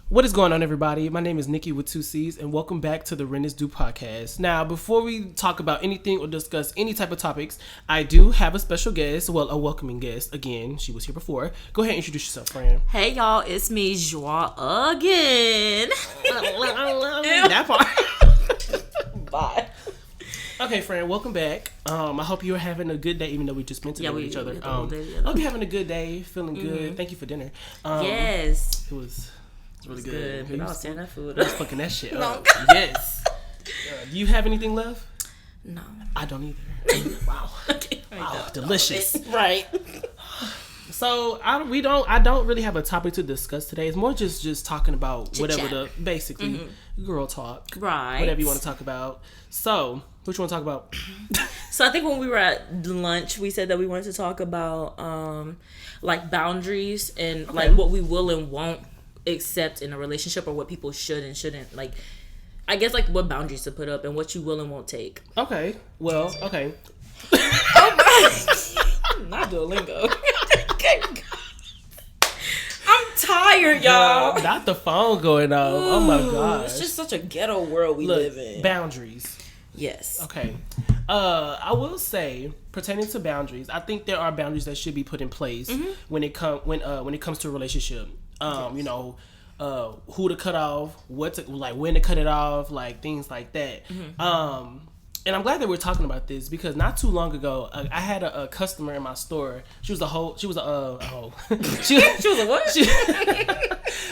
What is going on, everybody? My name is Nikki with 2C's, and welcome back to the Rent is Due podcast. Now, before we talk about anything or discuss any type of topics, I do have a special guest, well, a welcoming guest. Again, she was here before. Go ahead and introduce yourself, friend. Hey, y'all, it's me, Jois, again. That part. Bye. Okay, friend, welcome back. I hope you're having a good day, even though we just spent today with each other. I hope you're having a good day, feeling good. Thank you for dinner. Yes. It was really good. I was tearing that food I was fucking that shit up. No. Yes. Do you have anything left? No. I don't either. Wow. Wow, delicious. Right. So I don't really have a topic to discuss today. It's more just talking about Chit-chat. whatever basically girl talk. Right. Whatever you want to talk about. So, what you want to talk about? So I think when we were at lunch, we said that we wanted to talk about like boundaries and like what we will and won't accept in a relationship, or what people should and shouldn't, like, I guess, like, what boundaries to put up and what you will and won't take. Okay. Well, okay. Not Duolingo. I'm tired, y'all. Not the phone going off. Oh my gosh. It's just such a ghetto world we live in. Boundaries. Yes. Okay. I will say, pertaining to boundaries, I think there are boundaries that should be put in place when it comes to a relationship. You know, who to cut off, when to cut it off, like things like that. And I'm glad that we're talking about this because not too long ago, I had a customer in my store. She was a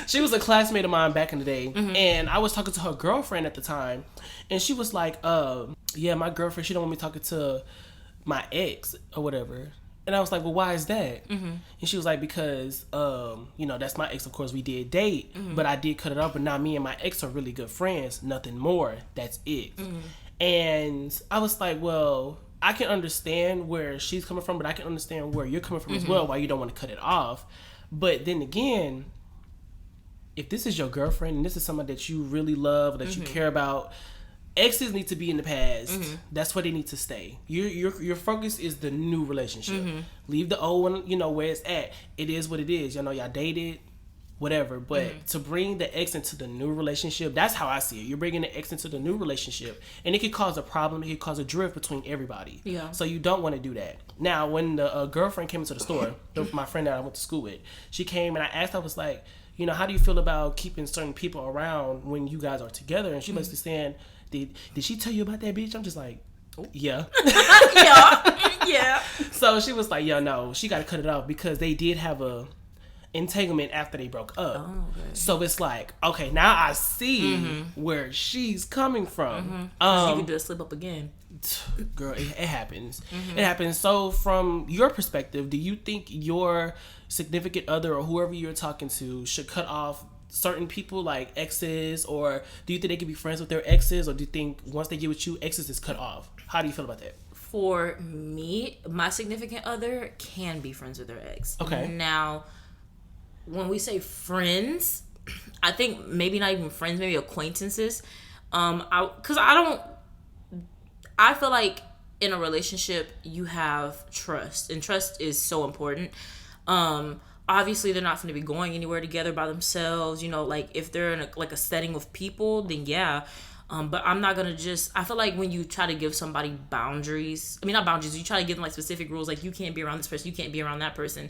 she was a classmate of mine back in the day, and I was talking to her girlfriend at the time, and she was like, yeah, my girlfriend, she don't want me talking to my ex or whatever. And I was like, well, why is that? And she was like, because, you know, that's my ex. Of course, we did date, but I did cut it off. But now me and my ex are really good friends. Nothing more. That's it. And I was like, well, I can understand where she's coming from, but I can understand where you're coming from as well, why you don't want to cut it off. But then again, if this is your girlfriend and this is someone that you really love, that you care about, exes need to be in the past. That's where they need to stay. Your focus is the new relationship. Leave the old one, you know, where it's at. It is what it is. You know, y'all dated, whatever. But to bring the ex into the new relationship, that's how I see it. You're bringing the ex into the new relationship, and it could cause a problem. It could cause a drift between everybody. Yeah. So you don't want to do that. Now, when the girlfriend came into the store, my friend that I went to school with, she came and I asked her, I was like, you know, how do you feel about keeping certain people around when you guys are together? And she basically saying, did she tell you about that bitch? I'm just like, yeah. Yeah. So she was like, yeah, no, she got to cut it off because they did have a entanglement after they broke up. Oh, okay. So it's like, okay, now I see where she's coming from. You could just slip up again. Girl, it happens. It happens. So from your perspective, do you think your significant other or whoever you're talking to should cut off certain people like exes, or do you think they can be friends with their exes, or do you think once they get with you, exes is cut off? How do you feel about that? For me, my significant other can be friends with their ex. Okay. Now, when we say friends, I think maybe not even friends, maybe acquaintances. I feel like in a relationship you have trust, and trust is so important. Obviously they're not going to be going anywhere together by themselves. You know, like if they're in a setting with people, then yeah. But I'm not going to I feel like when you try to give somebody boundaries, I mean, not boundaries, you try to give them like specific rules, like you can't be around this person, you can't be around that person.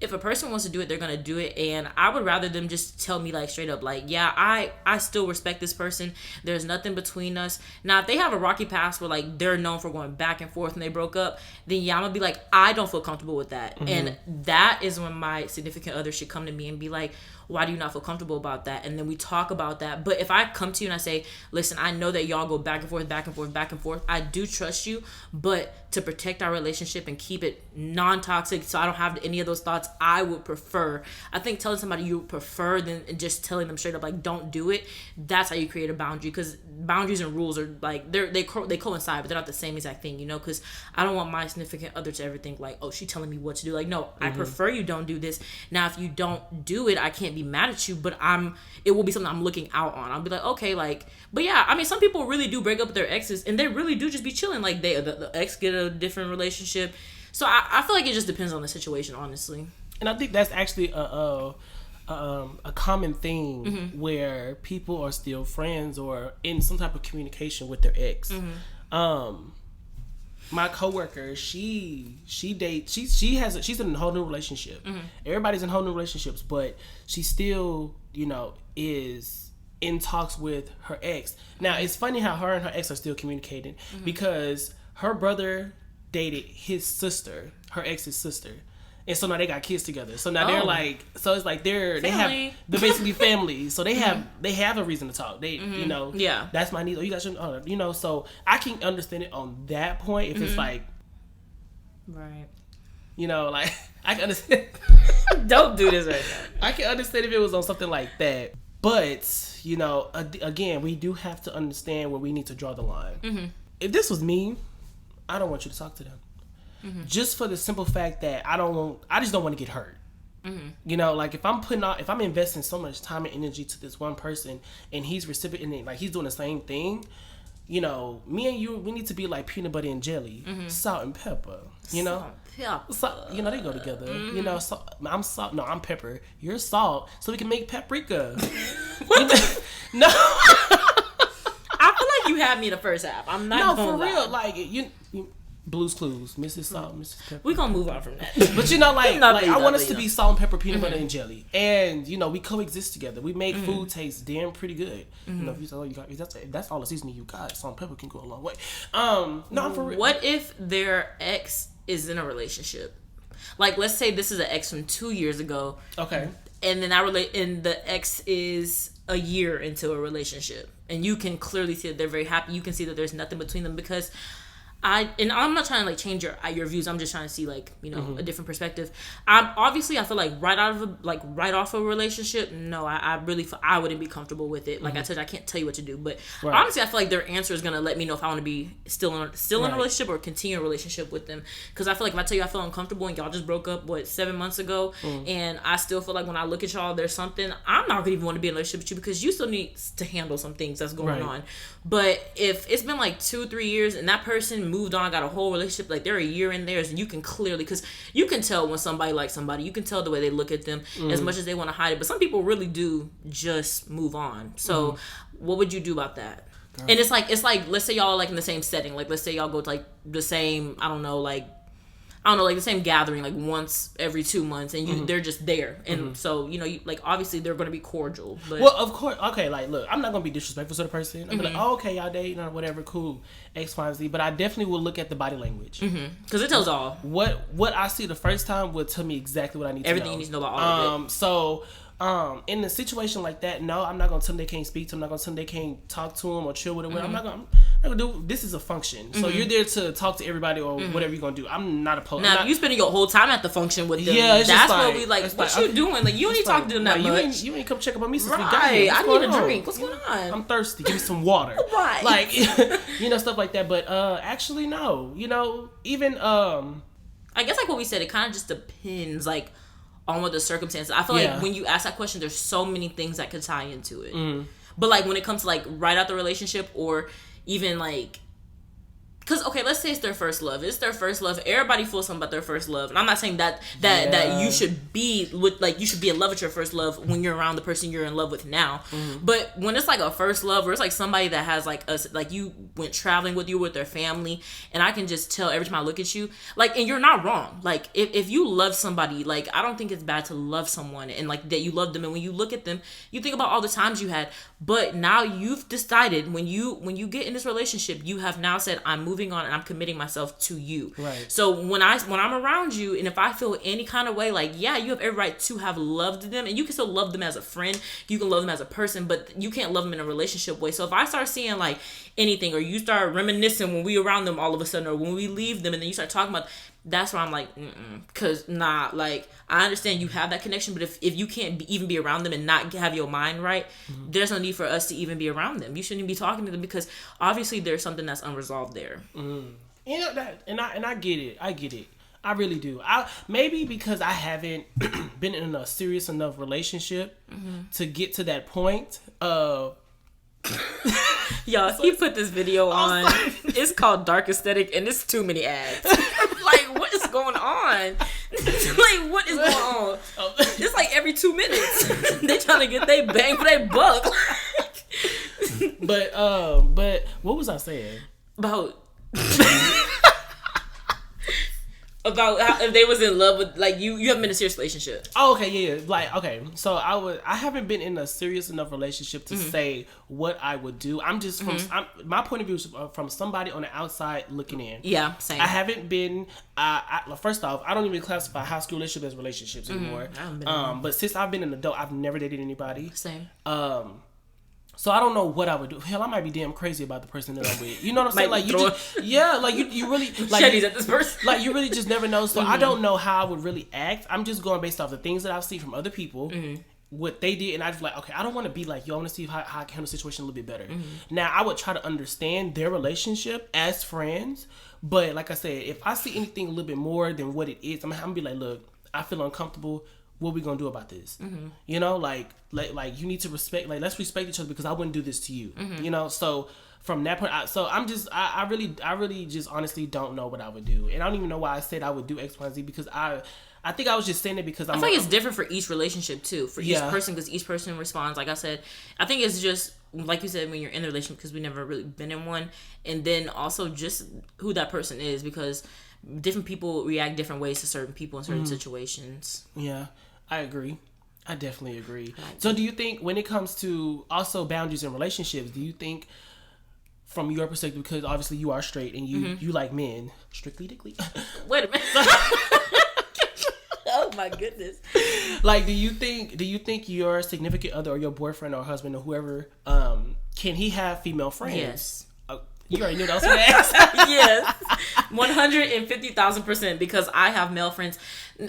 If a person wants to do it, they're going to do it. And I would rather them just tell me like straight up, like, yeah, I still respect this person. There's nothing between us. Now, if they have a rocky past where like they're known for going back and forth and they broke up, then yeah, I'm going to be like, I don't feel comfortable with that. And that is when my significant other should come to me and be like, why do you not feel comfortable about that? And then we talk about that. But if I come to you and I say, listen, I know that y'all go back and forth, back and forth, back and forth. I do trust you, but to protect our relationship and keep it non-toxic so I don't have any of those thoughts, I would prefer, I think telling somebody you prefer than just telling them straight up, like, don't do it. That's how you create a boundary, because boundaries and rules are like, they coincide, but they're not the same exact thing, you know, because I don't want my significant other to ever think like, oh, she's telling me what to do. Like, no, I prefer you don't do this. Now, if you don't do it, I can't be mad at you, but it will be something I'm looking out on. I'll be like, okay, like, but yeah, I mean, some people really do break up with their exes and they really do just be chilling. Like the ex get a different relationship. So I feel like it just depends on the situation, honestly. And I think that's actually a a common thing where people are still friends or in some type of communication with their ex. My coworker, she's in a whole new relationship. Everybody's in whole new relationships, but she still, is in talks with her ex. Now, it's funny how her and her ex are still communicating because her brother dated his sister, her ex's sister. And so now they got kids together. So now they're like, so it's like they're basically family. So they have a reason to talk. They, that's my niece. Oh, you got your, so I can understand it on that point. If it's like, right. Like I can understand. Don't do this right now. I can understand if it was on something like that. But, again, we do have to understand where we need to draw the line. If this was me, I don't want you to talk to them. Just for the simple fact that I just don't want to get hurt. Like if I'm investing so much time and energy to this one person and he's reciprocating, like he's doing the same thing, me and you, we need to be like peanut butter and jelly, salt and pepper, Salt and pepper. So, they go together, so I'm salt, no, I'm pepper, you're salt, so we can make paprika. No. I feel like you had me the first half. I'm not gonna lie. Real, like you Blue's Clues, Mrs. Salt, Mrs. Pepper. We're gonna move on from that. But I want us to be salt and pepper, peanut butter and jelly. And, we coexist together. We make food taste damn pretty good. If you say, you got, that's all the seasoning you got, salt and pepper can go a long way. No, for real. What if their ex is in a relationship? Like, let's say this is an ex from 2 years ago. Okay. And then and the ex is a year into a relationship. And you can clearly see that they're very happy. You can see that there's nothing between them because I'm not trying to change your views. I'm just trying to see a different perspective. I feel like right off a relationship. No, I wouldn't be comfortable with it. Like I said, I can't tell you what to do. But honestly, I feel like their answer is gonna let me know if I want to be still in a relationship or continue a relationship with them. Because I feel like if I tell you I feel uncomfortable and y'all just broke up 7 months ago, and I still feel like when I look at y'all, there's something, I'm not gonna even want to be in a relationship with you because you still need to handle some things that's going on. But if it's been 2-3 years and that person moved on, got a whole relationship, like they're a year in there, and you can clearly, because you can tell when somebody likes somebody, you can tell the way they look at them, as much as they want to hide it. But some people really do just move on. So what would you do about that? Girl. And it's like let's say y'all are in the same setting, let's say y'all go to the same the same gathering once every 2 months, and they're just there, and so obviously they're going to be cordial. But well, of course, okay, look, I'm not going to be disrespectful to the person. I'm like, oh, okay, y'all dating or whatever, cool, X, Y, and Z. But I definitely will look at the body language because it tells all. What I see the first time will tell me exactly what I need to know. Everything you need to know about all of it. So. In a situation like that, no, I'm not gonna tell them they can't speak to them. I'm not gonna tell them they can't talk to them or chill with them. I'm not gonna do. This is a function, so you're there to talk to everybody or whatever you're gonna do. I'm not opposed. Now, if you spending your whole time at the function with them, that's what we what you doing? You don't need to talk to them that much. You ain't come check up on me since we got here. I need a drink. What's going on? I'm thirsty. Give me some water. Right. Stuff like that. But actually, no. Even I guess what we said, it kind of just depends on what the circumstances. I feel like when you ask that question, there's so many things that could tie into it. But when it comes to right out the relationship, or even because let's say it's their first love. It's their first love. Everybody feels something about their first love, and I'm not saying that you should be with you should be in love with your first love when you're around the person you're in love with now. But when it's a first love, or it's somebody that has you went traveling with their family, and I can just tell every time I look at you, and you're not wrong. If you love somebody, I don't think it's bad to love someone and that you love them, and when you look at them, you think about all the times you had. But now you've decided when you get in this relationship, you have now said, I'm moving on and I'm committing myself to you. Right. So when I'm around you, and if I feel any kind of way, you have every right to have loved them, and you can still love them as a friend, you can love them as a person, but you can't love them in a relationship way. So if I start seeing anything, or you start reminiscing when we around them all of a sudden, or when we leave them and then you start talking about, that's where I'm because I understand you have that connection, but if you can't even be around them and not have your mind right, there's no need for us to even be around them. You shouldn't be talking to them because obviously there's something that's unresolved there. That, and I get it. I really do. Maybe because I haven't been in a serious enough relationship to get to that point of. Y'all, he put this video on. It's called Dark Aesthetic, and it's too many ads. What is going on? Like, what is going on? It's like every 2 minutes. They trying to get they bang for their buck. But what was I saying? About how, if they was in love with, like, you haven't been in a serious relationship. Oh, okay, yeah. Like, okay, so I haven't been in a serious enough relationship to say what I would do. I'm just my point of view is from somebody on the outside looking in. Yeah, same. I haven't been. First off, I don't even classify high school relationships as relationships anymore. I haven't been but since I've been an adult, I've never dated anybody. Same. So I don't know what I would do. Hell, I might be damn crazy about the person that I'm with. You know what I'm saying? Like, you really like Shetty's at this person. Like, you really just never know. So I don't know how I would really act. I'm just going based off the things that I've seen from other people, what they did, and I just like, okay, I don't want to be like, yo, I want to see how I can handle the situation a little bit better. Now, I would try to understand their relationship as friends, but like I said, if I see anything a little bit more than what it is, I'm gonna be like, look, I feel uncomfortable. What we gonna do about this? You know, like you need to respect. Like, let's respect each other because I wouldn't do this to you. You know, so from that point, I really just honestly don't know what I would do, and I don't even know why I said I would do X, Y, and Z because I think I was just saying it because I feel like it's different for each relationship too, for each person, because each person responds. Like I said, I think it's just like you said when you're in a relationship, because we never really been in one, and then also just who that person is, because different people react different ways to certain people in certain situations. Yeah. I agree. I definitely agree. So do you think when it comes to also boundaries in relationships, do you think from your perspective, because obviously you are straight and you like men, strictly dickly. Wait a minute. Oh my goodness. Like, do you think your significant other or your boyfriend or husband or whoever, can he have female friends? Yes. You already knew that was going to ask. Yes. 150,000%, because I have male friends.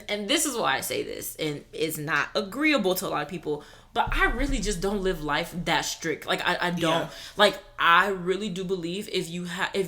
And this is why I say this, and it's not agreeable to a lot of people, but I really just don't live life that strict. Like, I don't. Yeah. Like, I really do believe if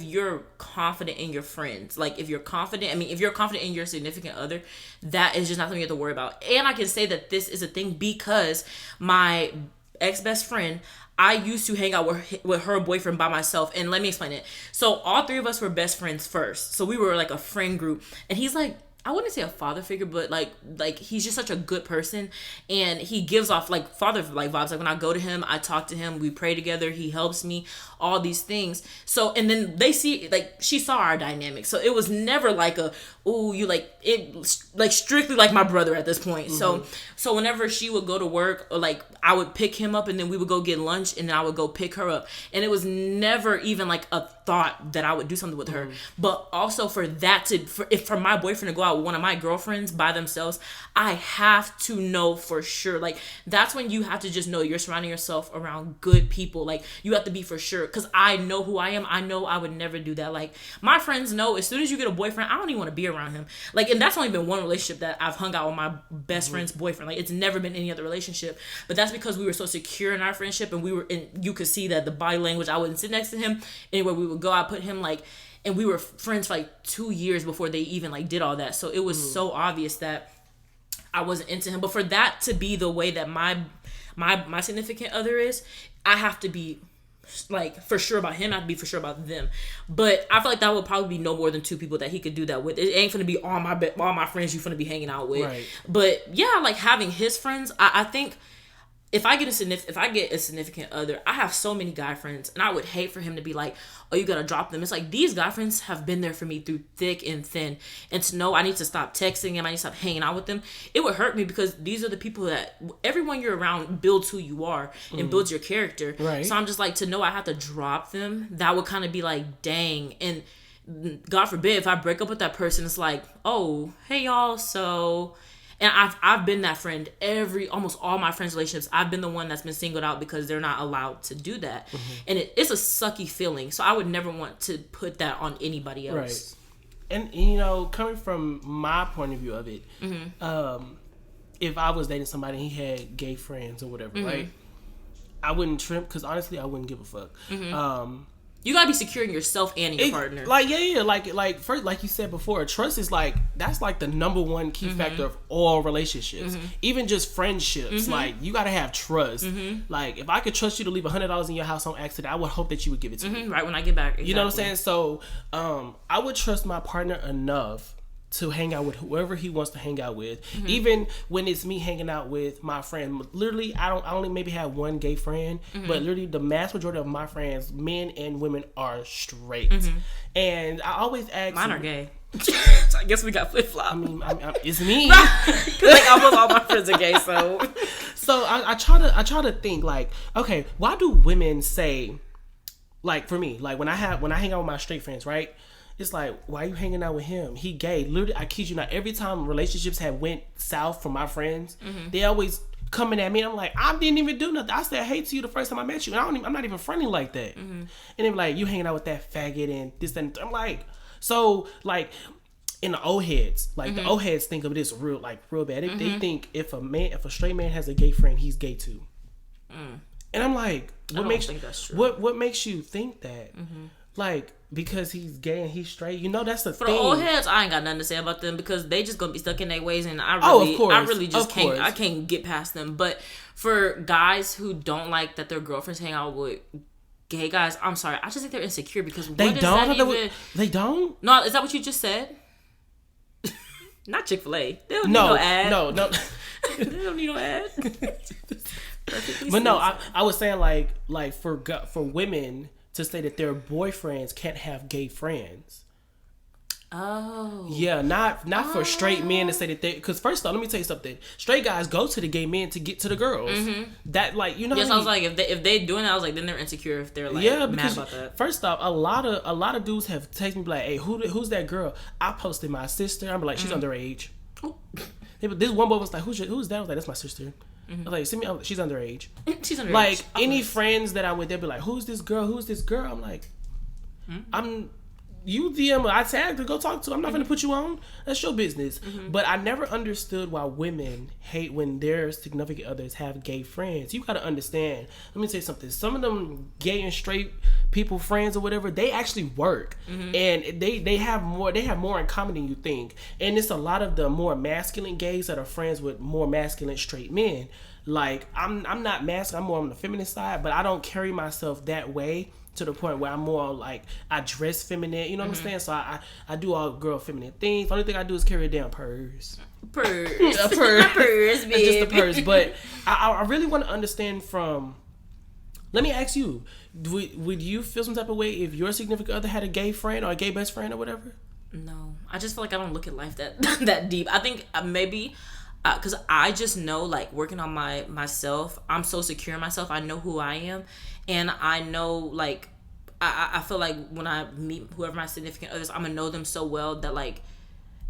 you're confident in your friends, like, if you're confident in your significant other, that is just not something you have to worry about. And I can say that this is a thing because my ex-best friend, I used to hang out with her boyfriend by myself, and let me explain it. So all three of us were best friends first. So we were like a friend group, and he's like, I wouldn't say a father figure, but like he's just such a good person, and he gives off like father like vibes. Like when I go to him, I talk to him, we pray together, he helps me, all these things. So, and then they see, like, she saw our dynamic, so it was never like a, ooh, you like it, like strictly like my brother at this point. So whenever she would go to work, or like I would pick him up, and then we would go get lunch, and then I would go pick her up, and it was never even like a thought that I would do something with her. But also for my boyfriend to go out with one of my girlfriends by themselves, I have to know for sure. Like, that's when you have to just know you're surrounding yourself around good people. Like, you have to be for sure, because I know who I am. I know I would never do that. Like, my friends know as soon as you get a boyfriend, I don't even want to be around him. Like, and that's only been one relationship that I've hung out with my best friend's boyfriend. Like, it's never been any other relationship, but that's because we were so secure in our friendship, and you could see that the body language. I wouldn't sit next to him anywhere we would go. I put him like, and we were friends for like 2 years before they even like did all that. So it was so obvious that I wasn't into him. But for that to be the way that my significant other is, I have to be like for sure about him, I have to be for sure about them. But I feel like that would probably be no more than 2 people that he could do that with. It ain't gonna be all my friends you finna be hanging out with. Right. But yeah, like having his friends, I think if I get a significant other, I have so many guy friends, and I would hate for him to be like, oh, you gotta drop them. It's like, these guy friends have been there for me through thick and thin, and to know I need to stop texting them, I need to stop hanging out with them, it would hurt me, because these are the people that everyone you're around builds who you are and builds your character. Right. So I'm just like, to know I have to drop them, that would kind of be like, dang. And God forbid if I break up with that person, it's like, oh, hey y'all, so. And I've been that friend. Almost all my friends' relationships, I've been the one that's been singled out because they're not allowed to do that. And it's a sucky feeling. So I would never want to put that on anybody else. Right. And you know, coming from my point of view of it, if I was dating somebody and he had gay friends or whatever, right? I wouldn't trip, because honestly, I wouldn't give a fuck. You gotta be secure in yourself and in your partner. Like, like first, like you said before, trust is like, that's like the number one key factor of all relationships, even just friendships. Like, you gotta have trust. Like, if I could trust you to leave $100 in your house on accident, I would hope that you would give it to me right when I get back. Exactly. You know what I'm saying? So, I would trust my partner enough to hang out with whoever he wants to hang out with. Even when it's me hanging out with my friend, literally I only maybe have one gay friend, but literally the mass majority of my friends, men and women, are straight. And I always ask, mine are gay. I guess we got flip flop. I mean, it's me. Like almost all my friends are gay, so I try to think like, okay, why do women say, like for me, like when I hang out with my straight friends, right? It's like, why are you hanging out with him? He gay. Literally, I kid you not. Every time relationships have went south for my friends, they always coming at me. And I'm like, I didn't even do nothing. I said hey to you the first time I met you, and I'm not even friendly like that. And they're like, you hanging out with that faggot and this and I'm like, so like in the old heads, like the old heads think of this real bad. They think if a straight man has a gay friend, he's gay too. And I'm like, what makes you think that? Like, because he's gay and he's straight, that's the thing. For the old heads, I ain't got nothing to say about them because they just gonna be stuck in their ways, and I really just can't get past them. But for guys who don't like that their girlfriends hang out with gay guys, I'm sorry, I just think they're insecure because they don't. They don't. No, is that what you just said? Not Chick-fil-A. They don't need no ad. No. They don't need no ad. But no, I was saying like for women to say that their boyfriends can't have gay friends. Oh. Yeah, not for straight men to say that they... Because first off, let me tell you something. Straight guys go to the gay men to get to the girls. That, like, Yes, I was like, if they doing that, I was like, then they're insecure if they're, like, mad about that. First off, a lot of dudes have texted me like, hey, who's that girl? I posted my sister. I'm like, she's underage. This one boy was like, who's that? I was like, that's my sister. I was like, send me. She's underage. She's underage. Like any friends that I'm with, they'll be like, "Who's this girl? Who's this girl?" I'm like, you DM. I tagged her. Go talk to her. I'm not gonna put you on. That's your business. But I never understood why women hate when their significant others have gay friends. You gotta understand. Let me tell you something. Some of them gay and straight people, friends or whatever, they actually work, and they have more in common than you think. And it's a lot of the more masculine gays that are friends with more masculine straight men. Like I'm not masculine. I'm more on the feminine side, but I don't carry myself that way to the point where I'm more like I dress feminine. You know what I'm saying? So I do all girl feminine things. The only thing I do is carry a damn purse. A purse, babe. It's just a purse. But I really want to understand from. Let me ask you: would you feel some type of way if your significant other had a gay friend or a gay best friend or whatever? No, I just feel like I don't look at life that deep. I think maybe. Because I just know, like, working on myself, I'm so secure in myself. I know who I am. And I know, like, I feel like when I meet whoever my significant others, I'm going to know them so well that, like,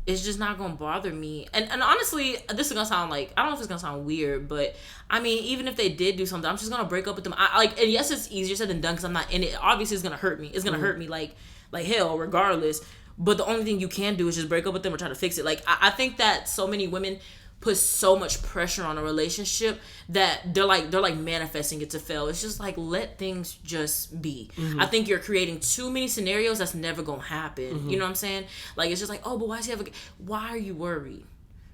it's just not going to bother me. And honestly, this is going to sound like, I don't know if it's going to sound weird, but, I mean, even if they did do something, I'm just going to break up with them. And yes, it's easier said than done because I'm not in it. Obviously, it's going to hurt me. It's going to hurt me like hell, regardless. But the only thing you can do is just break up with them or try to fix it. Like, I think that so many women put so much pressure on a relationship that they're like manifesting it to fail. It's just like, let things just be. I think you're creating too many scenarios that's never gonna happen. You know what I'm saying? Like, it's just like, oh, but why are you worried?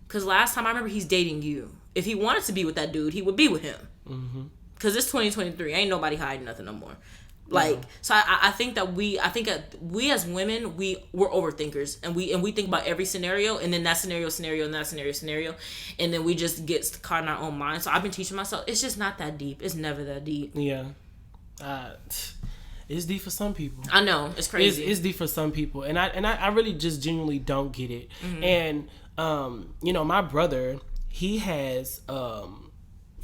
Because last time I remember he's dating you. If he wanted to be with that dude, he would be with him. Because it's 2023. Ain't nobody hiding nothing no more. Like, so I think that we as women, we're overthinkers, and we think about every scenario, and then that scenario, and that scenario, and then we just get caught in our own mind. So I've been teaching myself, it's just not that deep. It's never that deep. Yeah. It's deep for some people. I know, it's crazy. It's deep for some people, and I really just genuinely don't get it. And my brother, he has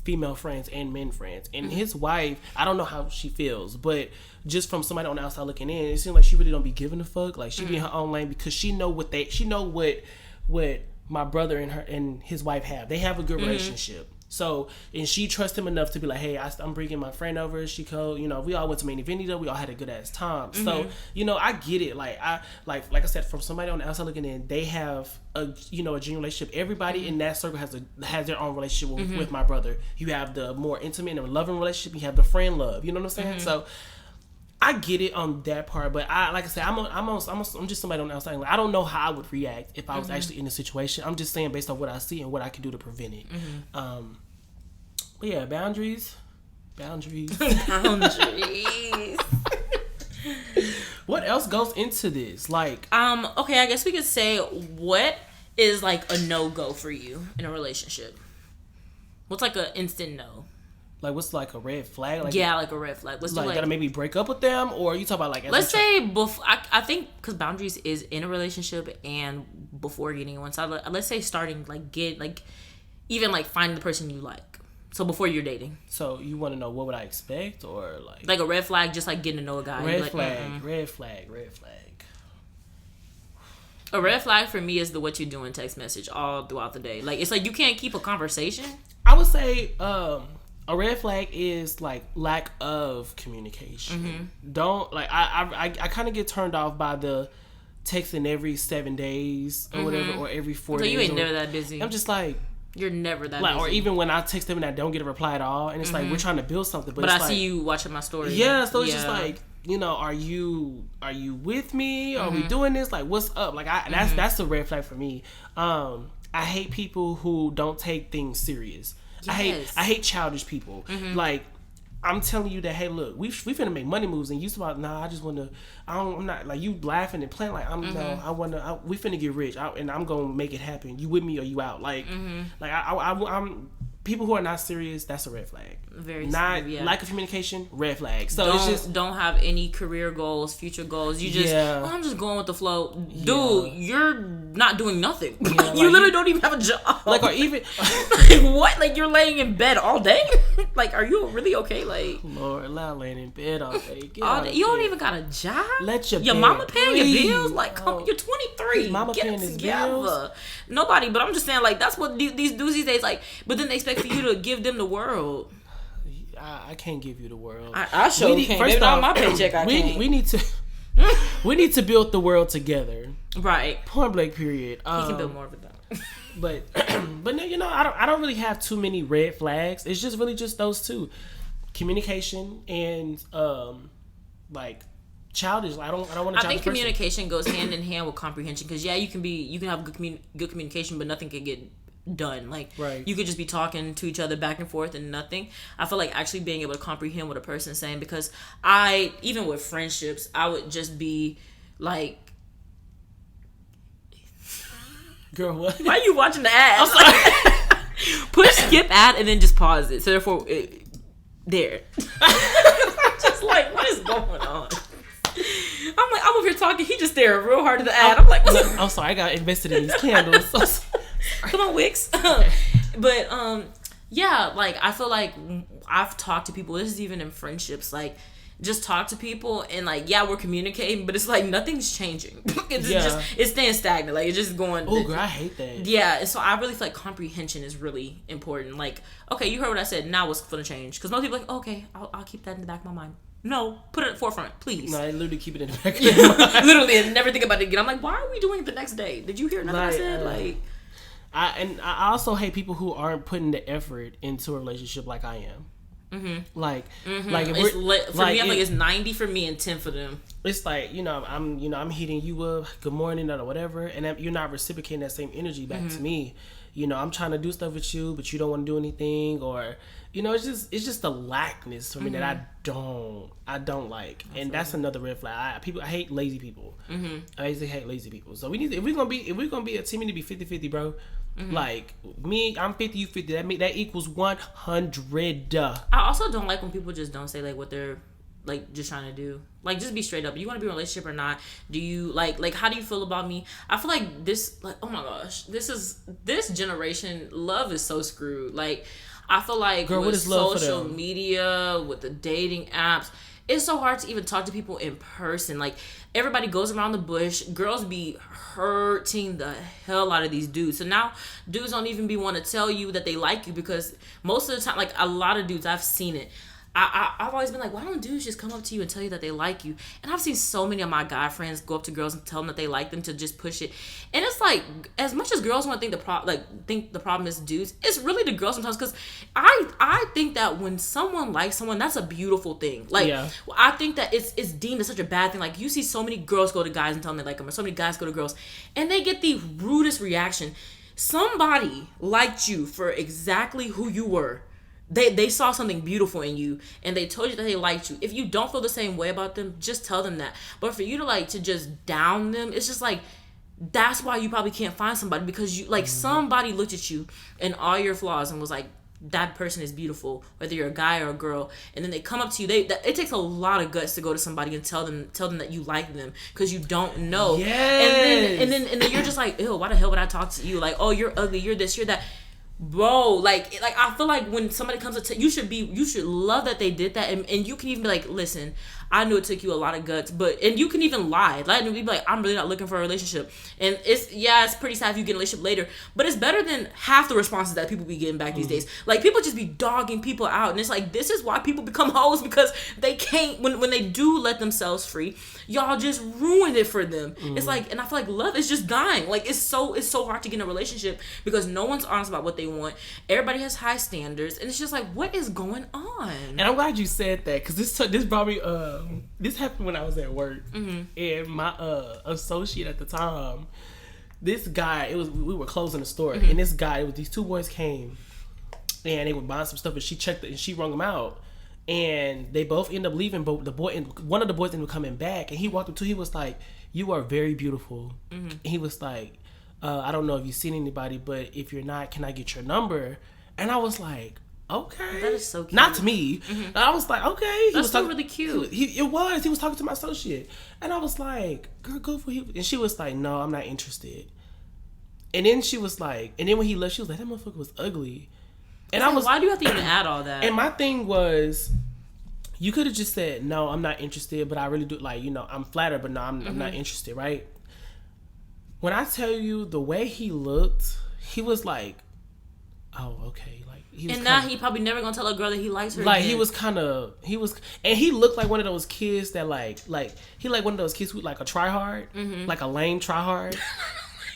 female friends and men friends, and his wife, I don't know how she feels, but just from somebody on the outside looking in, it seems like she really don't be giving a fuck. Like, she be in her own lane because she know what my brother and his wife have. They have a good relationship. So, and she trusts him enough to be like, hey, I'm bringing my friend over. She cool. We all went to Main Event. We all had a good ass time. So, I get it. Like I said, from somebody on the outside looking in, they have a genuine relationship. Everybody in that circle has their own relationship with my brother. You have the more intimate and loving relationship. You have the friend love. You know what I'm saying? So, I get it on that part, but I'm just somebody on the outside. Like, I don't know how I would react if I was actually in the situation. I'm just saying based on what I see and what I can do to prevent it. But yeah, boundaries. Boundaries. What else goes into this? Like, okay, I guess we could say, what is like a no-go for you in a relationship? What's like an instant no? Like, what's like a red flag? Like, yeah, like a red flag. Let's like, do like, gotta maybe break up with them, or you talk about like. Let's say before. I think because boundaries is in a relationship and before getting one. So let's say starting like even like finding the person you like. So before you're dating. So you want to know what would I expect, or like a red flag, just like getting to know a guy. Red like, flag, red flag, red flag. A red flag for me is the what you do in text message all throughout the day. Like, it's like you can't keep a conversation. I would say a red flag is like lack of communication. Mm-hmm. Don't like I kind of get turned off by the texting every 7 days or whatever, or every 4 days. You ain't never that busy. I'm just like, you're never that busy. Or even when I text them and I don't get a reply at all, and it's like we're trying to build something, but I like, see you watching my story. Yeah, so it's just like, you know, are you with me? Are we doing this? Like, what's up? Like, that's a red flag for me. I hate people who don't take things serious. Yes. I hate childish people. Like, I'm telling you that, hey, look, we finna make money moves, and you about, nah, I just wanna, I'm not, like, you laughing and playing like, no, we finna get rich, and I'm gonna make it happen. You with me or you out? Like, I'm people who are not serious, that's a red flag. Very not lack of communication, red flag. So it's just don't have any career goals, future goals. You just I'm just going with the flow, dude. You're not doing nothing. Yeah, you literally don't even have a job. Like, or even like, what? Like, you're laying in bed all day. Like, are you really okay? Like, Lord, allow laying in bed all day. All day. You don't even got a job. Let your mama paying your bills. Like, come, you're 23. Mama Get paying his bills. Nobody. But I'm just saying, like, that's what these dudes these days like. But then they expect for you to give them the world. I can't give you the world. I sure can't. Maybe not my paycheck. We need to. We need to build the world together. Right. Point blank. Period. He can build more of it though. But no, you know, I don't really have too many red flags. It's just really just those two: communication and like childish. I don't want to. I think communication goes hand in hand with comprehension, because you can have good communication, but nothing can get done. Like, you could just be talking to each other back and forth and nothing. I feel like actually being able to comprehend what a person is saying, because even with friendships, I would just be like, girl, what? Why are you watching the ad? I'm sorry. Push skip ad and then just pause it. So therefore, there. Just like, what is going on? I'm over here talking. He just staring real hard at the ad. I'm like, I'm sorry. I got invested in these candles. So come on, Wix. But yeah, like, I feel like I've talked to people. This is even in friendships. Like, just talk to people and like, we're communicating, but it's like nothing's changing. It's staying stagnant. Like, it's just going. Oh, girl, I hate that. Yeah, and so I really feel like comprehension is really important. Like, okay, you heard what I said. Now what's gonna change? Because most people are like, okay, I'll keep that in the back of my mind. No, put it at the forefront, please. No, I literally keep it in the back of my mind. Literally, and never think about it again. I'm like, why are we doing it the next day? Did you hear nothing I said? I also hate people who aren't putting the effort into a relationship like I am. Like for me, I think it's 90 for me and 10 for them. It's like, I'm hitting you up, good morning or whatever, and you're not reciprocating that same energy back to me. I'm trying to do stuff with you, but you don't want to do anything, or it's just a lackness for me that I don't like, and that's another red flag. I hate lazy people. I usually hate lazy people. So if we're gonna be a team, we need to be 50-50, bro. Like, me, I'm 50, you 50. That equals 100. I also don't like when people just don't say like what they're like just trying to do. Like, just be straight up. You want to be in a relationship or not? Do you like how do you feel about me? I feel like this, like, oh my gosh, this generation, love is so screwed. Like, I feel like, girl, with social media, with the dating apps, it's so hard to even talk to people in person. Like, everybody goes around the bush. Girls be hurting the hell out of these dudes. So now dudes don't even want to tell you that they like you, because most of the time, like, a lot of dudes, I've seen it. I've always been like, why don't dudes just come up to you and tell you that they like you? And I've seen so many of my guy friends go up to girls and tell them that they like them, to just push it. And it's like, as much as girls want to think the problem is dudes, it's really the girls sometimes. Because I think that when someone likes someone, that's a beautiful thing. Like, I think that it's deemed as such a bad thing. Like, you see so many girls go to guys and tell them they like them, or so many guys go to girls, and they get the rudest reaction. Somebody liked you for exactly who you were. they saw something beautiful in you and they told you that they liked you. If you don't feel the same way about them, just tell them that. But for you to like to just down them, it's just like, that's why you probably can't find somebody, because you like somebody looked at you and all your flaws and was like, that person is beautiful, whether you're a guy or a girl, and then they come up to you. It takes a lot of guts to go to somebody and tell them that you like them, because you don't know. Yes. And then you're just like, ew, why the hell would I talk to you? Like, oh, you're ugly, you're this, you're that. Bro, like I feel like when somebody comes to you should love that they did that, and you can even be like, listen, I knew it took you a lot of guts, and you can even lie and be like, I'm really not looking for a relationship, and it's pretty sad if you get a relationship later, but it's better than half the responses that people be getting back these days. Like, people just be dogging people out, and it's like, this is why people become hoes, because they can't, when they do let themselves free, y'all just ruined it for them. It's like, and I feel like love is just dying. Like, it's so hard to get in a relationship because no one's honest about what they want. Everybody has high standards, and it's just like, what is going on? And I'm glad you said that, because this brought me this happened when I was at work, and my associate at the time, this guy, we were closing the store, and this guy, these two boys came, and they were buying some stuff, and she checked it, and she rung them out, and they both ended up leaving, but one of the boys ended up coming back, and he walked up to, he was like, "You are very beautiful," and he was like, "I don't know if you've seen anybody, but if you're not, can I get your number?" And I was like, okay. That is so cute. Not to me. I was like, okay. That's still really cute. He was talking to my associate. And I was like, girl, go for you. And she was like, no, I'm not interested. And then she was like, and then when he left, she was like, that motherfucker was ugly. And I was why do you have to even add all that? And my thing was, you could have just said, no, I'm not interested, but I really do, like, I'm flattered, but no, I'm not interested, right? When I tell you the way he looked, he was like, oh, okay. Like, he probably never gonna tell a girl that he likes her. Like, again. And he looked like one of those kids that he like one of those kids who like a tryhard, like a lame tryhard.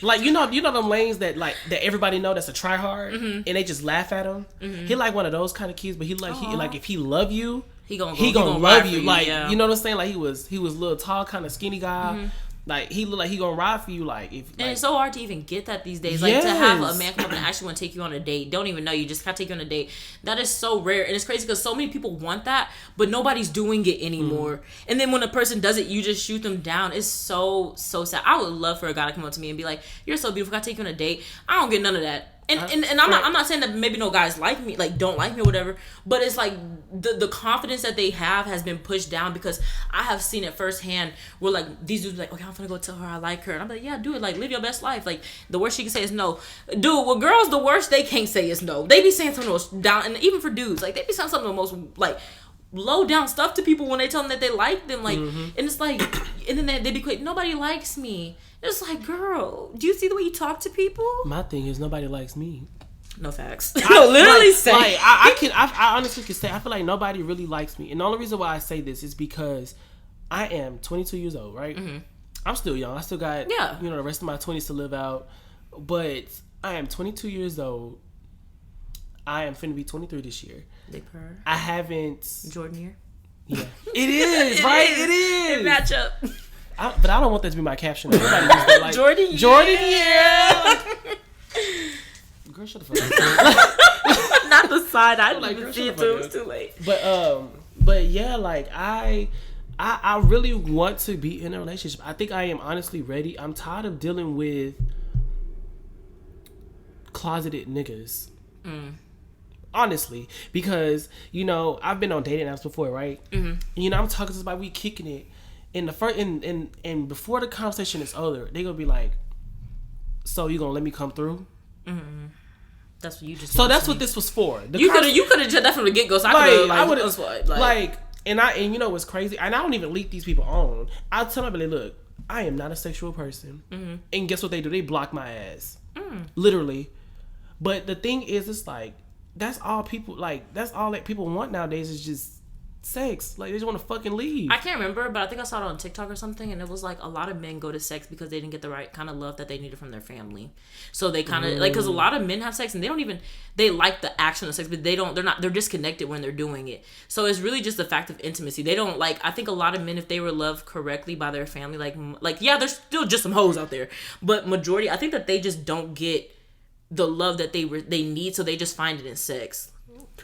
Like, you know them lanes that everybody know that's a tryhard, and they just laugh at him. He like one of those kind of kids, but he if he love you, he gonna love you. Like, you know what I'm saying? Like, he was a little tall, kind of skinny guy. Like, he look like he gonna ride for you. Like, and it's so hard to even get that these days. Like, to have a man come up and actually want to take you on a date, don't even know you, just gotta take you on a date. That is so rare, and it's crazy because so many people want that, but nobody's doing it anymore. And then when a person does it, you just shoot them down. It's so sad. I would love for a guy to come up to me and be like, "You're so beautiful. Can I take you on a date?" I don't get none of that. And I'm not saying that maybe no guys like me, like don't like me or whatever, but it's like the confidence that they have has been pushed down, because I have seen it firsthand where like these dudes be like, okay, I'm gonna go tell her I like her, and I'm like, yeah, do it, like live your best life. Like, the worst she can say is no. Dude, with girls, the worst they can't say is no. They be saying some of the most down, and even for dudes, like they be saying some of the most like low down stuff to people when they tell them that they like them, like, and it's like, and then they be quick, nobody likes me. It's like, girl, do you see the way you talk to people? My thing is, nobody likes me. No facts. No, literally say. Like, I honestly can say, I feel like nobody really likes me. And the only reason why I say this is because I am 22 years old, right? I'm still young. I still got, the rest of my 20s to live out. But I am 22 years old. I am finna be 23 this year. Big purr. I haven't... Jordan year? Yeah. It is, right? It is. It match up. But I don't want that to be my caption. Like, Jordan year. Girl, shut the fuck up. Not the side. I like, didn't see it too. It was too late. But yeah, like I really want to be in a relationship. I think I am honestly ready. I'm tired of dealing with closeted niggas. Honestly, because I've been on dating apps before, right? I'm talking to somebody, we kicking it. In the first, and before the conversation is over, they gonna be like, "So you gonna let me come through?" That's what you just. So that's what this was for. You could have just definitely get go. So I would have and you know what's crazy? And I don't even leak these people on. I tell them, look, I am not a sexual person, and guess what they do? They block my ass, literally. But the thing is, it's like that's all people that people want nowadays is just sex. Like, they just want to fucking leave. I can't remember, but I think I saw it on TikTok or something, and it was like a lot of men go to sex because they didn't get the right kind of love that they needed from their family. So they kind of like, because a lot of men have sex and they like the action of sex, but they're disconnected when they're doing it. So it's really just the fact of intimacy. They don't like, I think a lot of men, if they were loved correctly by their family, like yeah, there's still just some hoes out there, but majority, I think that they just don't get the love that they need, so they just find it in sex.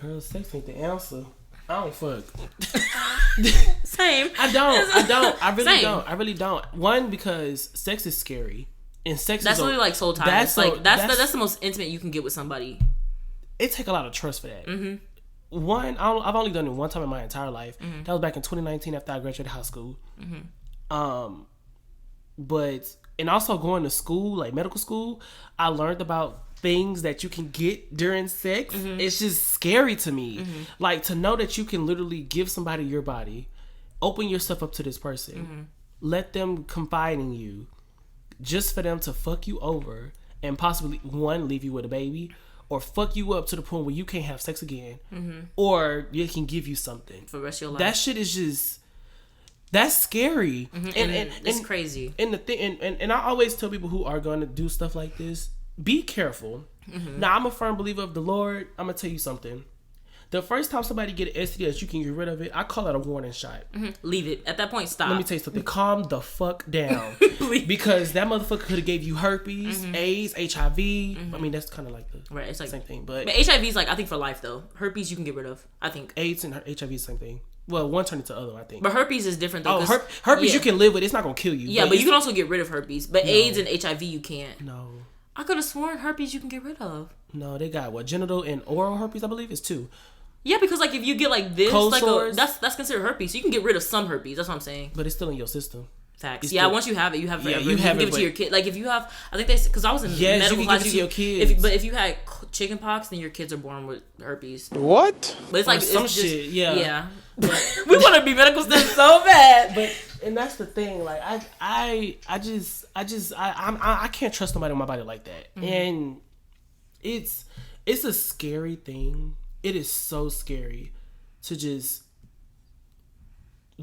Girl, sex ain't the answer. I don't fuck. Same. I don't. I really Same. don't. I really don't. One, because sex is scary. And sex that's is really like soul ties. That's the most intimate you can get with somebody. It take a lot of trust for that. Mm-hmm. One, I've only done it one time in my entire life. Mm-hmm. That was back in 2019 after I graduated high school. Mm-hmm. But and also going to school, like medical school, I learned about things that you can get during sex. Mm-hmm. It's just scary to me. Mm-hmm. Like to know that you can literally give somebody your body, open yourself up to this person, mm-hmm. let them confide in you, just for them to fuck you over and possibly one, leave you with a baby, or fuck you up to the point where you can't have sex again, mm-hmm. or they can give you something for the rest of your life. That shit is just, that's scary. Mm-hmm. And it's crazy. And the thing, and I always tell people who are going to do stuff like this, be careful. Mm-hmm. Now, I'm a firm believer of the Lord. I'm gonna tell you something. The first time somebody get an STD that you can get rid of it, I call it a warning shot. Mm-hmm. Leave it. At that point, stop. Let me tell you something. Calm the fuck down. Because that motherfucker could have gave you herpes, mm-hmm. AIDS, HIV. Mm-hmm. I mean, that's kind of like the it's like, same thing. But HIV is like, I think for life, though. Herpes you can get rid of, I think. AIDS and HIV is the same thing. Well, one turned into the other, I think. But herpes is different, though. Herpes you can live with. It's not going to kill you. Yeah, but you can also get rid of herpes. But AIDS and HIV you can't. No. I could have sworn herpes you can get rid of. No, they got what? Genital and oral herpes, I believe, is 2. Yeah, because like if you get like this, cold like sores, that's considered herpes. So you can get rid of some herpes. That's what I'm saying. But it's still in your system. Facts. Yeah, once you have it, you have it forever. You have give it to your kid. Like if you have, I think because I was in medical class, give it to your kids. But if you had chicken pox, then your kids are born with herpes. What? But it's like some it's shit. Just, yeah. Yeah. We want to be medical students so bad. And that's the thing. Like I can't trust nobody on my body like that. Mm-hmm. And it's a scary thing. It is so scary to just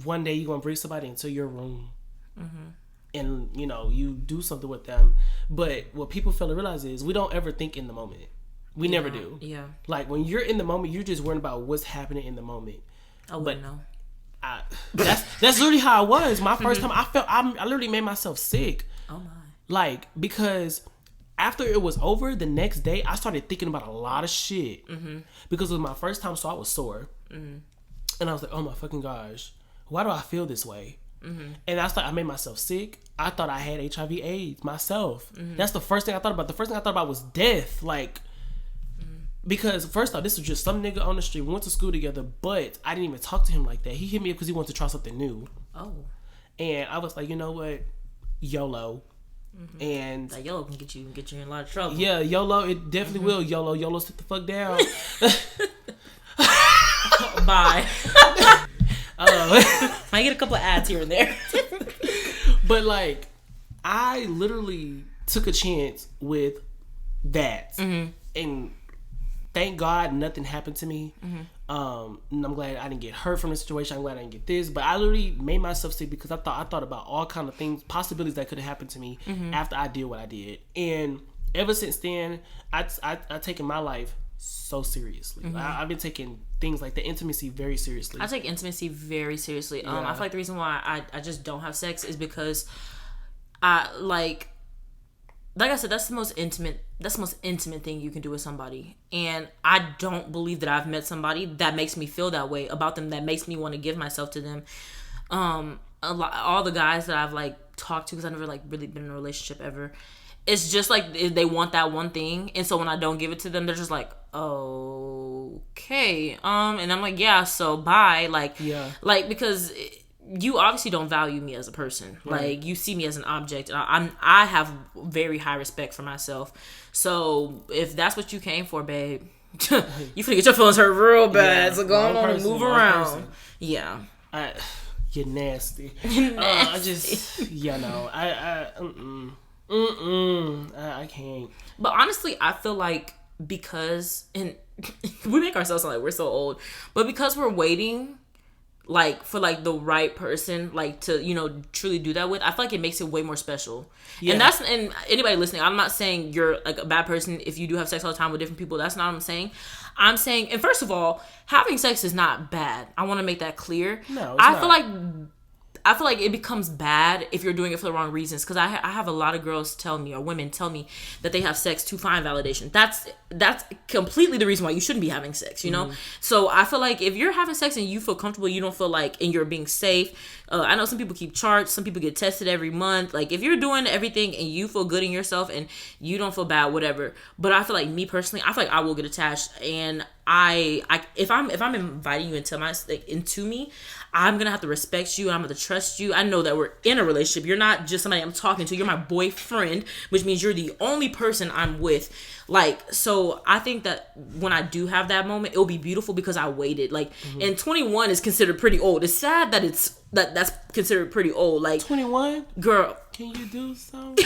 one day you're gonna bring somebody into your room, mm-hmm. and you do something with them. But what people fail to realize is we don't ever think in the moment. We never do. Yeah. Like when you're in the moment, you're just worrying about what's happening in the moment. I wouldn't know. That's literally how I was. My first time, I literally made myself sick. Oh my! Like because after it was over, the next day I started thinking about a lot of shit, mm-hmm. because it was my first time, so I was sore, mm-hmm. and I was like, oh my fucking gosh, why do I feel this way? Mm-hmm. And I made myself sick. I thought I had HIV/AIDS myself. Mm-hmm. That's the first thing I thought about. The first thing I thought about was death, like. Because first off, this was just some nigga on the street. We went to school together, but I didn't even talk to him like that. He hit me up because he wanted to try something new. Oh. And I was like, you know what? YOLO. Mm-hmm. And that YOLO can get you in a lot of trouble. Yeah, YOLO, it definitely mm-hmm. will. YOLO, sit the fuck down. Bye. Might get a couple of ads here and there. But like, I literally took a chance with that. Mm-hmm. And thank God nothing happened to me. Mm-hmm. And I'm glad I didn't get hurt from the situation. I'm glad I didn't get this. But I literally made myself sick because I thought about all kind of things, possibilities that could have happened to me mm-hmm. after I did what I did. And ever since then, I've taken my life so seriously. Mm-hmm. I've been taking things like the intimacy very seriously. I take intimacy very seriously. Yeah. I feel like the reason why I just don't have sex is because I like I said, that's the most intimate thing you can do with somebody. And I don't believe that I've met somebody that makes me feel that way about them, that makes me want to give myself to them. All the guys that I've like talked to, because I've never like really been in a relationship ever, it's just like they want that one thing. And so when I don't give it to them, they're just like, okay. And I'm like, yeah, so bye. Like, yeah. Like, because you obviously don't value me as a person. Right. Like, you see me as an object. I have very high respect for myself. So if that's what you came for, babe, you finna get your feelings hurt real bad. Yeah. So go on and move around. Person. Yeah. You're nasty. I can't. But honestly, I feel like because, and we make ourselves sound like we're so old, but because we're waiting like for like the right person like to truly do that with, I feel like it makes it way more special. Yeah. And anybody listening, I'm not saying you're like a bad person if you do have sex all the time with different people. That's not what I'm saying, and first of all, having sex is not bad. I want to make that clear. No, I feel like I feel like it becomes bad if you're doing it for the wrong reasons. Because I have a lot of girls tell me, or women tell me, that they have sex to find validation. That's completely the reason why you shouldn't be having sex, you know? So I feel like if you're having sex and you feel comfortable, you don't feel like, and you're being safe. I know some people keep charts, some people get tested every month. Like, if you're doing everything and you feel good in yourself and you don't feel bad, whatever. But I feel like, me personally, I feel like I will get attached, and if I'm inviting you into me, I'm gonna have to respect you, and I'm gonna trust you. I know that we're in a relationship. You're not just somebody I'm talking to. You're my boyfriend, which means you're the only person I'm with. Like, so I think that when I do have that moment, it'll be beautiful because I waited. Like, and 21 is considered pretty old. It's sad that that's considered pretty old. Like, 21, girl. Can you do something?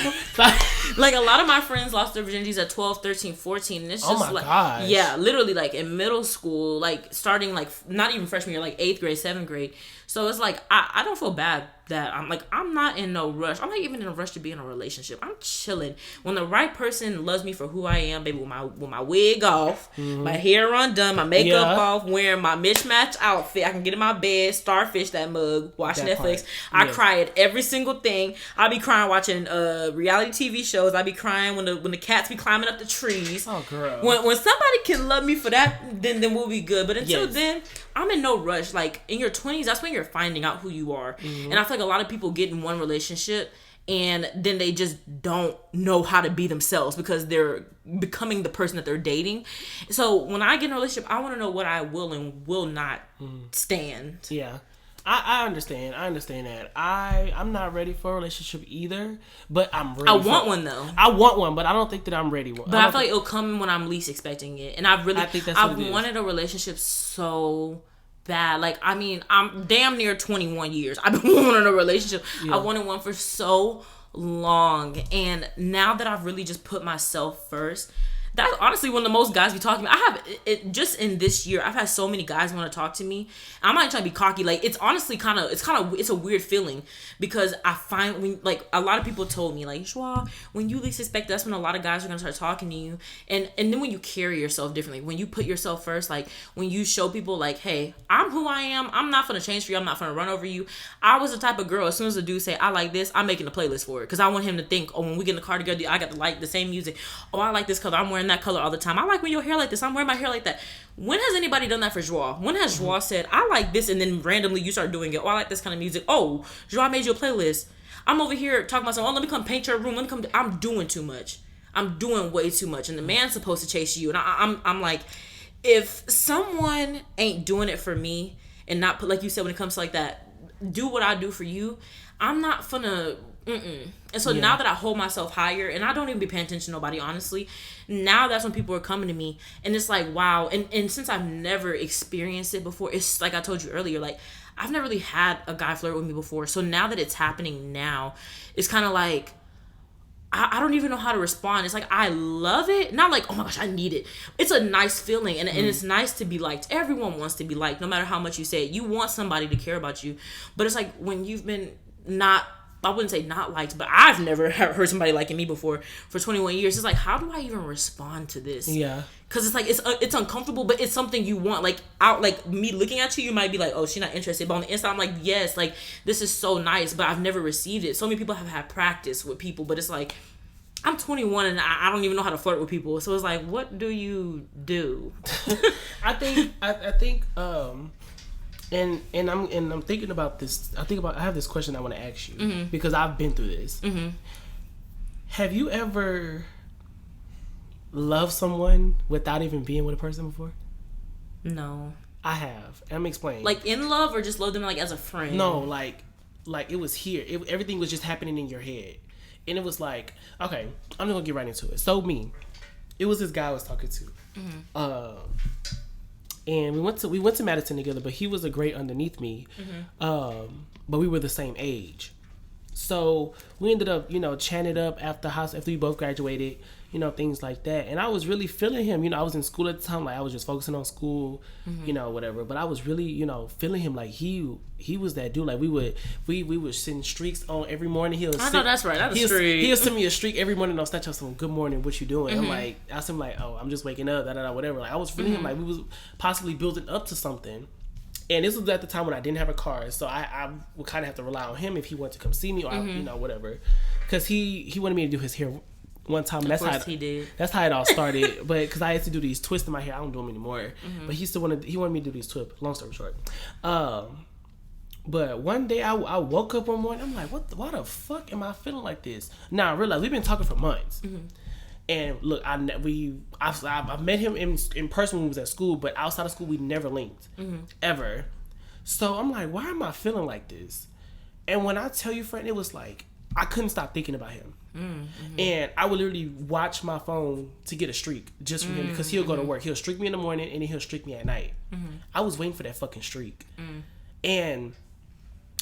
Like, a lot of my friends lost their virginities at 12, 13, 14. And it's just, oh my gosh. Yeah, literally, like, in middle school, like, starting, like, not even freshman year, like, 8th grade, 7th grade. So it's like, I don't feel bad that I'm not in no rush. I'm not even in a rush to be in a relationship. I'm chilling. When the right person loves me for who I am, baby, with my wig off, my hair undone, my makeup off, wearing my mismatched outfit, I can get in my bed, starfish that mug, watch that Netflix. part. I cry at every single thing. I be crying watching reality TV shows. I be crying when the cats be climbing up the trees. Oh, girl. When somebody can love me for that, then we'll be good. But until then, I'm in no rush. Like, in your 20s, that's when you're finding out who you are. And I feel like a lot of people get in one relationship and then they just don't know how to be themselves because they're becoming the person that they're dating. So when I get in a relationship, I want to know what I will and will not stand. Yeah. I understand. I understand that. I'm not ready for a relationship either, but I'm ready. I want one though. I want one, but I don't think that I'm ready. But I feel like it'll come when I'm least expecting it. And I think that's what I've wanted a relationship so bad. Like, I mean, I'm damn near 21 years. I've been wanting a relationship. I wanted one for so long. And now that I've really just put myself first, that's honestly when the most guys be talking to me. I have it just in this year. I've had so many guys want to talk to me. I'm not trying to be cocky. Like, it's honestly it's a weird feeling because I find when, like, a lot of people told me, like, Jois, when you least expect, that's when a lot of guys are gonna start talking to you. And then when you carry yourself differently, when you put yourself first, like when you show people, like, hey, I'm who I am. I'm not gonna change for you. I'm not gonna run over you. I was the type of girl, as soon as a dude say I like this, I'm making a playlist for it because I want him to think, oh, when we get in the car together, I got to like the same music. Oh, I like this color. I'm wearing that color all the time. I like when your hair like this. I'm wearing my hair like that. When has anybody done that for Jois? When has Jois said, I like this, and then randomly you start doing it? Oh, I like this kind of music. Oh, Jois made you a playlist. I'm over here talking about something. Oh, let me come paint your room. I'm doing too much. I'm doing way too much. And the man's supposed to chase you. And I'm like, if someone ain't doing it for me and not put, like you said, when it comes to like that, do what I do for you, I'm not finna. And so now that I hold myself higher and I don't even be paying attention to nobody, honestly, now that's when people are coming to me and it's like, wow. And since I've never experienced it before, it's like I told you earlier, like I've never really had a guy flirt with me before. So now that it's happening now, it's kind of like, I don't even know how to respond. It's like, I love it. Not like, oh my gosh, I need it. It's a nice feeling. And it's nice to be liked. Everyone wants to be liked, no matter how much you say it. You want somebody to care about you. But it's like when you've been I wouldn't say not liked, but I've never heard somebody liking me before for 21 years. It's like, how do I even respond to this? Yeah. Because it's like, it's uncomfortable, but it's something you want. Like, out, like me looking at you might be like, oh, she's not interested. But on the inside, I'm like, yes, like, this is so nice, but I've never received it. So many people have had practice with people, but it's like, I'm 21 and I don't even know how to flirt with people. So it's like, what do you do? I think, And I'm thinking about this. I have this question I want to ask you because I've been through this. Have you ever loved someone without even being with a person before? No. I have. And I'm explaining. Like in love or just love them like as a friend? No, like it was here. Everything was just happening in your head, and it was like, okay, I'm just gonna get right into it. So it was this guy I was talking to. And we went to Madison together, but he was a grade underneath me. But we were the same age. So we ended up, chatting it up after we both graduated, things like that. And I was really feeling him. I was in school at the time, like I was just focusing on school, whatever. But I was really, feeling him. Like he was that dude. Like we would send streaks on every morning. I know that's right. That's a streak. He'll send me a streak every morning on Snapchat. Some good morning, what you doing? I'm like, I asked him like, oh, I'm just waking up, whatever. Like I was feeling him. Like we was possibly building up to something. And this was at the time when I didn't have a car, so I would kind of have to rely on him if he wanted to come see me or you know, whatever. Because he wanted me to do his hair one time. And of course he did. That's how it all started. But because I had to do these twists in my hair, I don't do them anymore. But he wanted me to do these twists. Long story short, but one day I woke up one morning. I'm like, why the fuck am I feeling like this? Now I realize we've been talking for months. And look, I met him in person when we was at school, but outside of school we never linked ever. So I'm like, why am I feeling like this? And when I tell you, friend, it was like I couldn't stop thinking about him. And I would literally watch my phone to get a streak just for him, because he'll go to work. He'll streak me in the morning and then he'll streak me at night. I was waiting for that fucking streak. And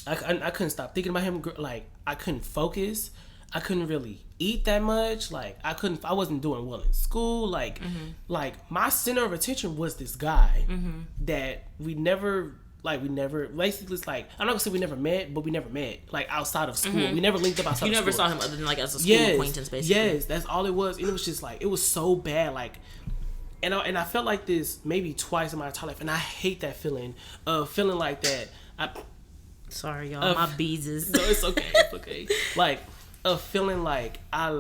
I couldn't stop thinking about him. Like, I couldn't focus. I couldn't really eat that much. Like, I wasn't doing well in school. Like, my center of attention was this guy that we never, basically, it's like, I'm not gonna say we never met, but we never met, like, outside of school. We never linked up outside of school. You never saw him other than, like, as a school acquaintance, basically. Yes, that's all it was. And it was just, like, it was so bad, like, and I felt like this maybe twice in my entire life, and I hate that feeling of feeling like that. Sorry, y'all, my bees is... No, it's okay, it's okay. Like, of feeling like I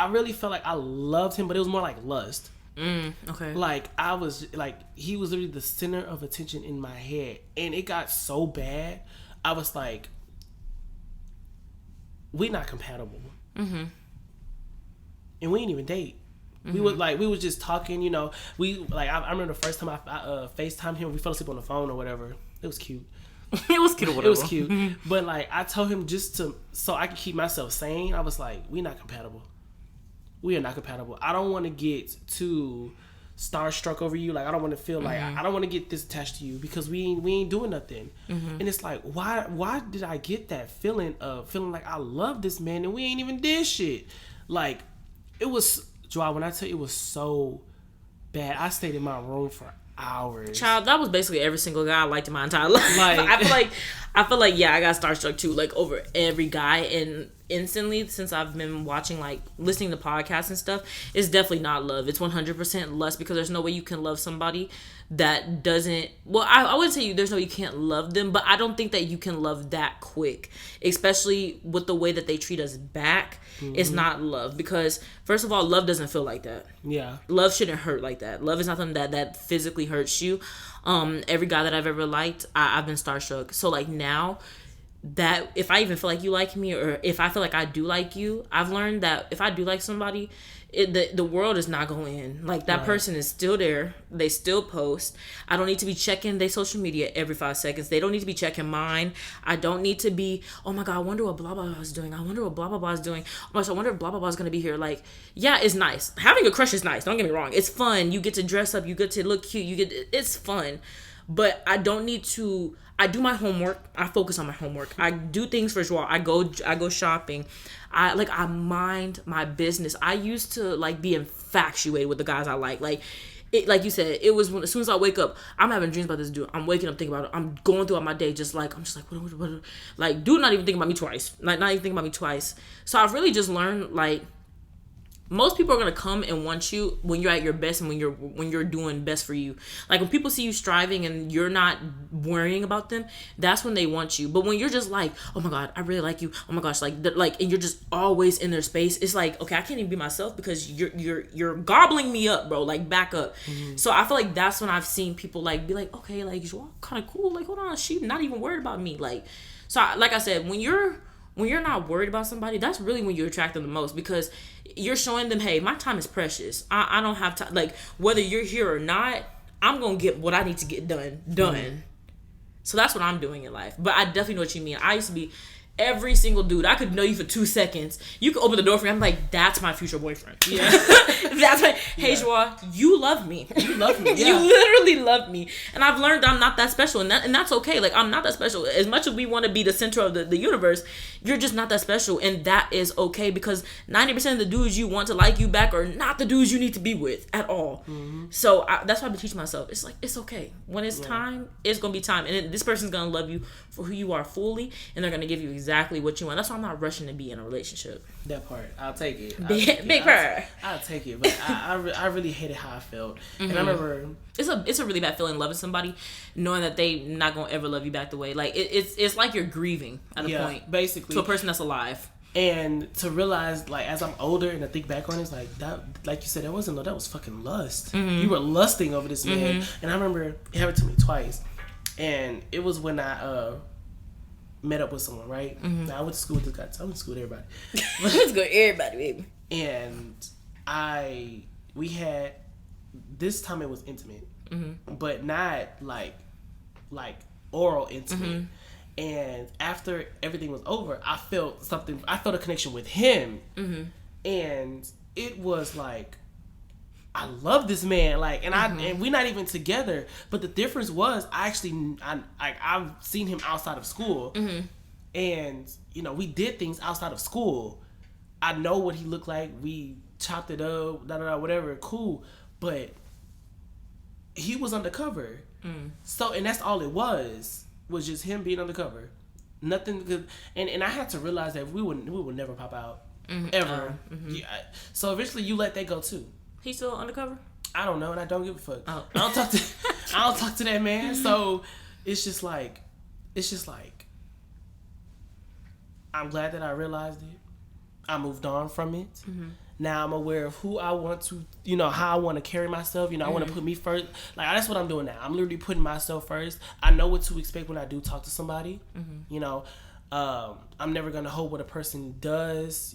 really felt like I loved him, but it was more like lust. Okay. Like, I was like, he was literally the center of attention in my head, and it got so bad. I was like, we not compatible, and we ain't even date. We was just talking, you know. I remember the first time I FaceTimed him, we fell asleep on the phone or whatever. It was cute. It was cute or whatever. It was cute. But, like, I told him so I could keep myself sane. I was like, we not compatible. We are not compatible. I don't want to get too starstruck over you. Like, I don't want to feel like, I don't want to get this attached to you because we ain't doing nothing. And it's like, why did I get that feeling of feeling like I love this man and we ain't even did shit? Like, it was, Jois, when I tell you, it was so bad. I stayed in my room for hours. Child, that was basically every single guy I liked in my entire life. Like, I feel like yeah, I got starstruck too, like, over every guy, and instantly, since I've been watching, like, listening to podcasts and stuff, it's definitely not love. It's 100% lust, because there's no way you can love somebody that doesn't, well, I wouldn't say there's no way you can't love them, but I don't think that you can love that quick, especially with the way that they treat us back. It's not love, because first of all, love doesn't feel like that. Yeah, love shouldn't hurt like that. Love is not something that physically hurts you. Every guy that I've ever liked, I've been starstruck. So, like, now that if I even feel like you like me, or if I feel like I do like you, I've learned that if I do like somebody, the world is not going to end. Like, that person is still there. They still post. I don't need to be checking their social media every 5 seconds. They don't need to be checking mine. I don't need to be, oh my God, I wonder what blah blah blah is doing. I wonder what blah blah blah is doing. Oh my gosh, I wonder if blah blah blah is going to be here. Like, yeah, it's nice. Having a crush is nice. Don't get me wrong. It's fun. You get to dress up. You get to look cute. It's fun. But I don't need to. I do my homework. I focus on my homework. I do things for Jois. I go shopping. I mind my business. I used to, like, be infatuated with the guys I like. Like you said, it was as soon as I wake up, I'm having dreams about this dude. I'm waking up thinking about it. I'm going throughout my day what, like, dude, not even thinking about me twice. Like, not even thinking about me twice. So I've really just learned, like, most people are gonna come and want you when you're at your best and when you're doing best for you. Like, when people see you striving and you're not worrying about them, that's when they want you. But when you're just like, oh my God, I really like you. Oh my gosh, and you're just always in their space. It's like, okay, I can't even be myself because you're gobbling me up, bro. Like, back up. So I feel like that's when I've seen people, like, be like, okay, like, Jois kind of cool. Like, hold on, she's not even worried about me. Like, so like I said, when you're not worried about somebody, that's really when you attract them the most, because you're showing them, hey, my time is precious. I don't have time. Like, whether you're here or not, I'm going to get what I need to get done. So that's what I'm doing in life. But I definitely know what you mean. I used to be every single dude. I could know you for 2 seconds. You could open the door for me. I'm like, that's my future boyfriend. Yeah. That's my, hey, Jois, you love me. You love me. Yeah. You literally love me. And I've learned I'm not that special. And that's okay. Like, I'm not that special. As much as we want to be the center of the universe, you're just not that special. And that is okay, because 90% of the dudes you want to like you back are not the dudes you need to be with at all. So that's why I've been teaching myself. It's like, it's okay. When it's time, it's going to be time. And this person's going to love you for who you are fully. And they're going to give you exactly exactly what you want. That's why I'm not rushing to be in a relationship. That part, I'll take it. Big part. I'll take it, but I really hated how I felt, and I remember it's a really bad feeling loving somebody, knowing that they not gonna ever love you back the way. Like it's like you're grieving at a point, basically, to a person that's alive. And to realize, like, as I'm older and I think back on it, it's like that, like you said, that was fucking lust. You were lusting over this man, and I remember it happened to me twice, and it was when I met up with someone, right? Now, I went to school with this guy. I went to school with everybody. Let's go, everybody, baby. And we had, this time it was intimate, but not like oral intimate. And after everything was over, I felt a connection with him. And it was like, I love this man, like, and and we're not even together. But the difference was, I've seen him outside of school, and you know, we did things outside of school. I know what he looked like. We chopped it up, whatever, cool. But he was undercover, so, and that's all it was just him being undercover. Nothing good, and I had to realize that we would never pop out ever. Yeah, so eventually, you let that go too. He's still undercover? I don't know, and I don't give a fuck. I don't talk to that man. So it's just like I'm glad that I realized it. I moved on from it. Now I'm aware of who I want to, how I want to carry myself. I want to put me first. Like, that's what I'm doing now. I'm literally putting myself first. I know what to expect when I do talk to somebody. I'm never going to hold what a person does,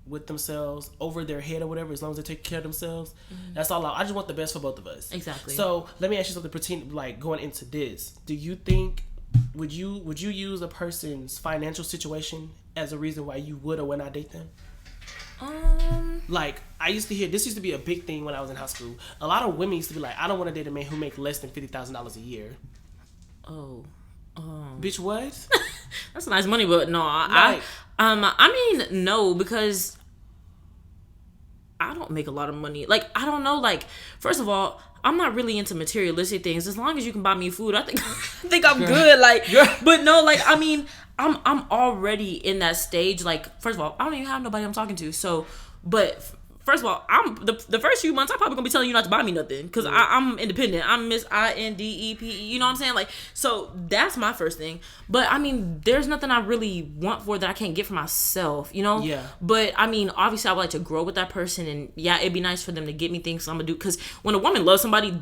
with themselves over their head or whatever, as long as they take care of themselves. That's all I just want the best for both of us. Exactly. So let me ask you something, like, going into this. Do you think, would you use a person's financial situation as a reason why you would or would not date them? Like, I used to hear, this used to be a big thing when I was in high school. A lot of women used to be like, I don't want to date a man who make less than $50,000 a year. Oh. Bitch, what? That's nice money, but no, Right. I mean, no, because I don't make a lot of money. Like, I don't know, like, first of all, I'm not really into materialistic things. As long as you can buy me food, I think I'm good. Like, but no, like, I mean, I'm already in that stage. Like, first of all, I don't even have nobody I'm talking to. So, but first of all, I'm the first few months I'm probably gonna be telling you not to buy me nothing because I'm independent. I'm Miss INDEPE. You know what I'm saying? Like, so that's my first thing. But I mean, there's nothing I really want for that I can't get for myself. Yeah. But I mean, obviously, I would like to grow with that person, and yeah, it'd be nice for them to get me things. So I'm gonna do, because when a woman loves somebody,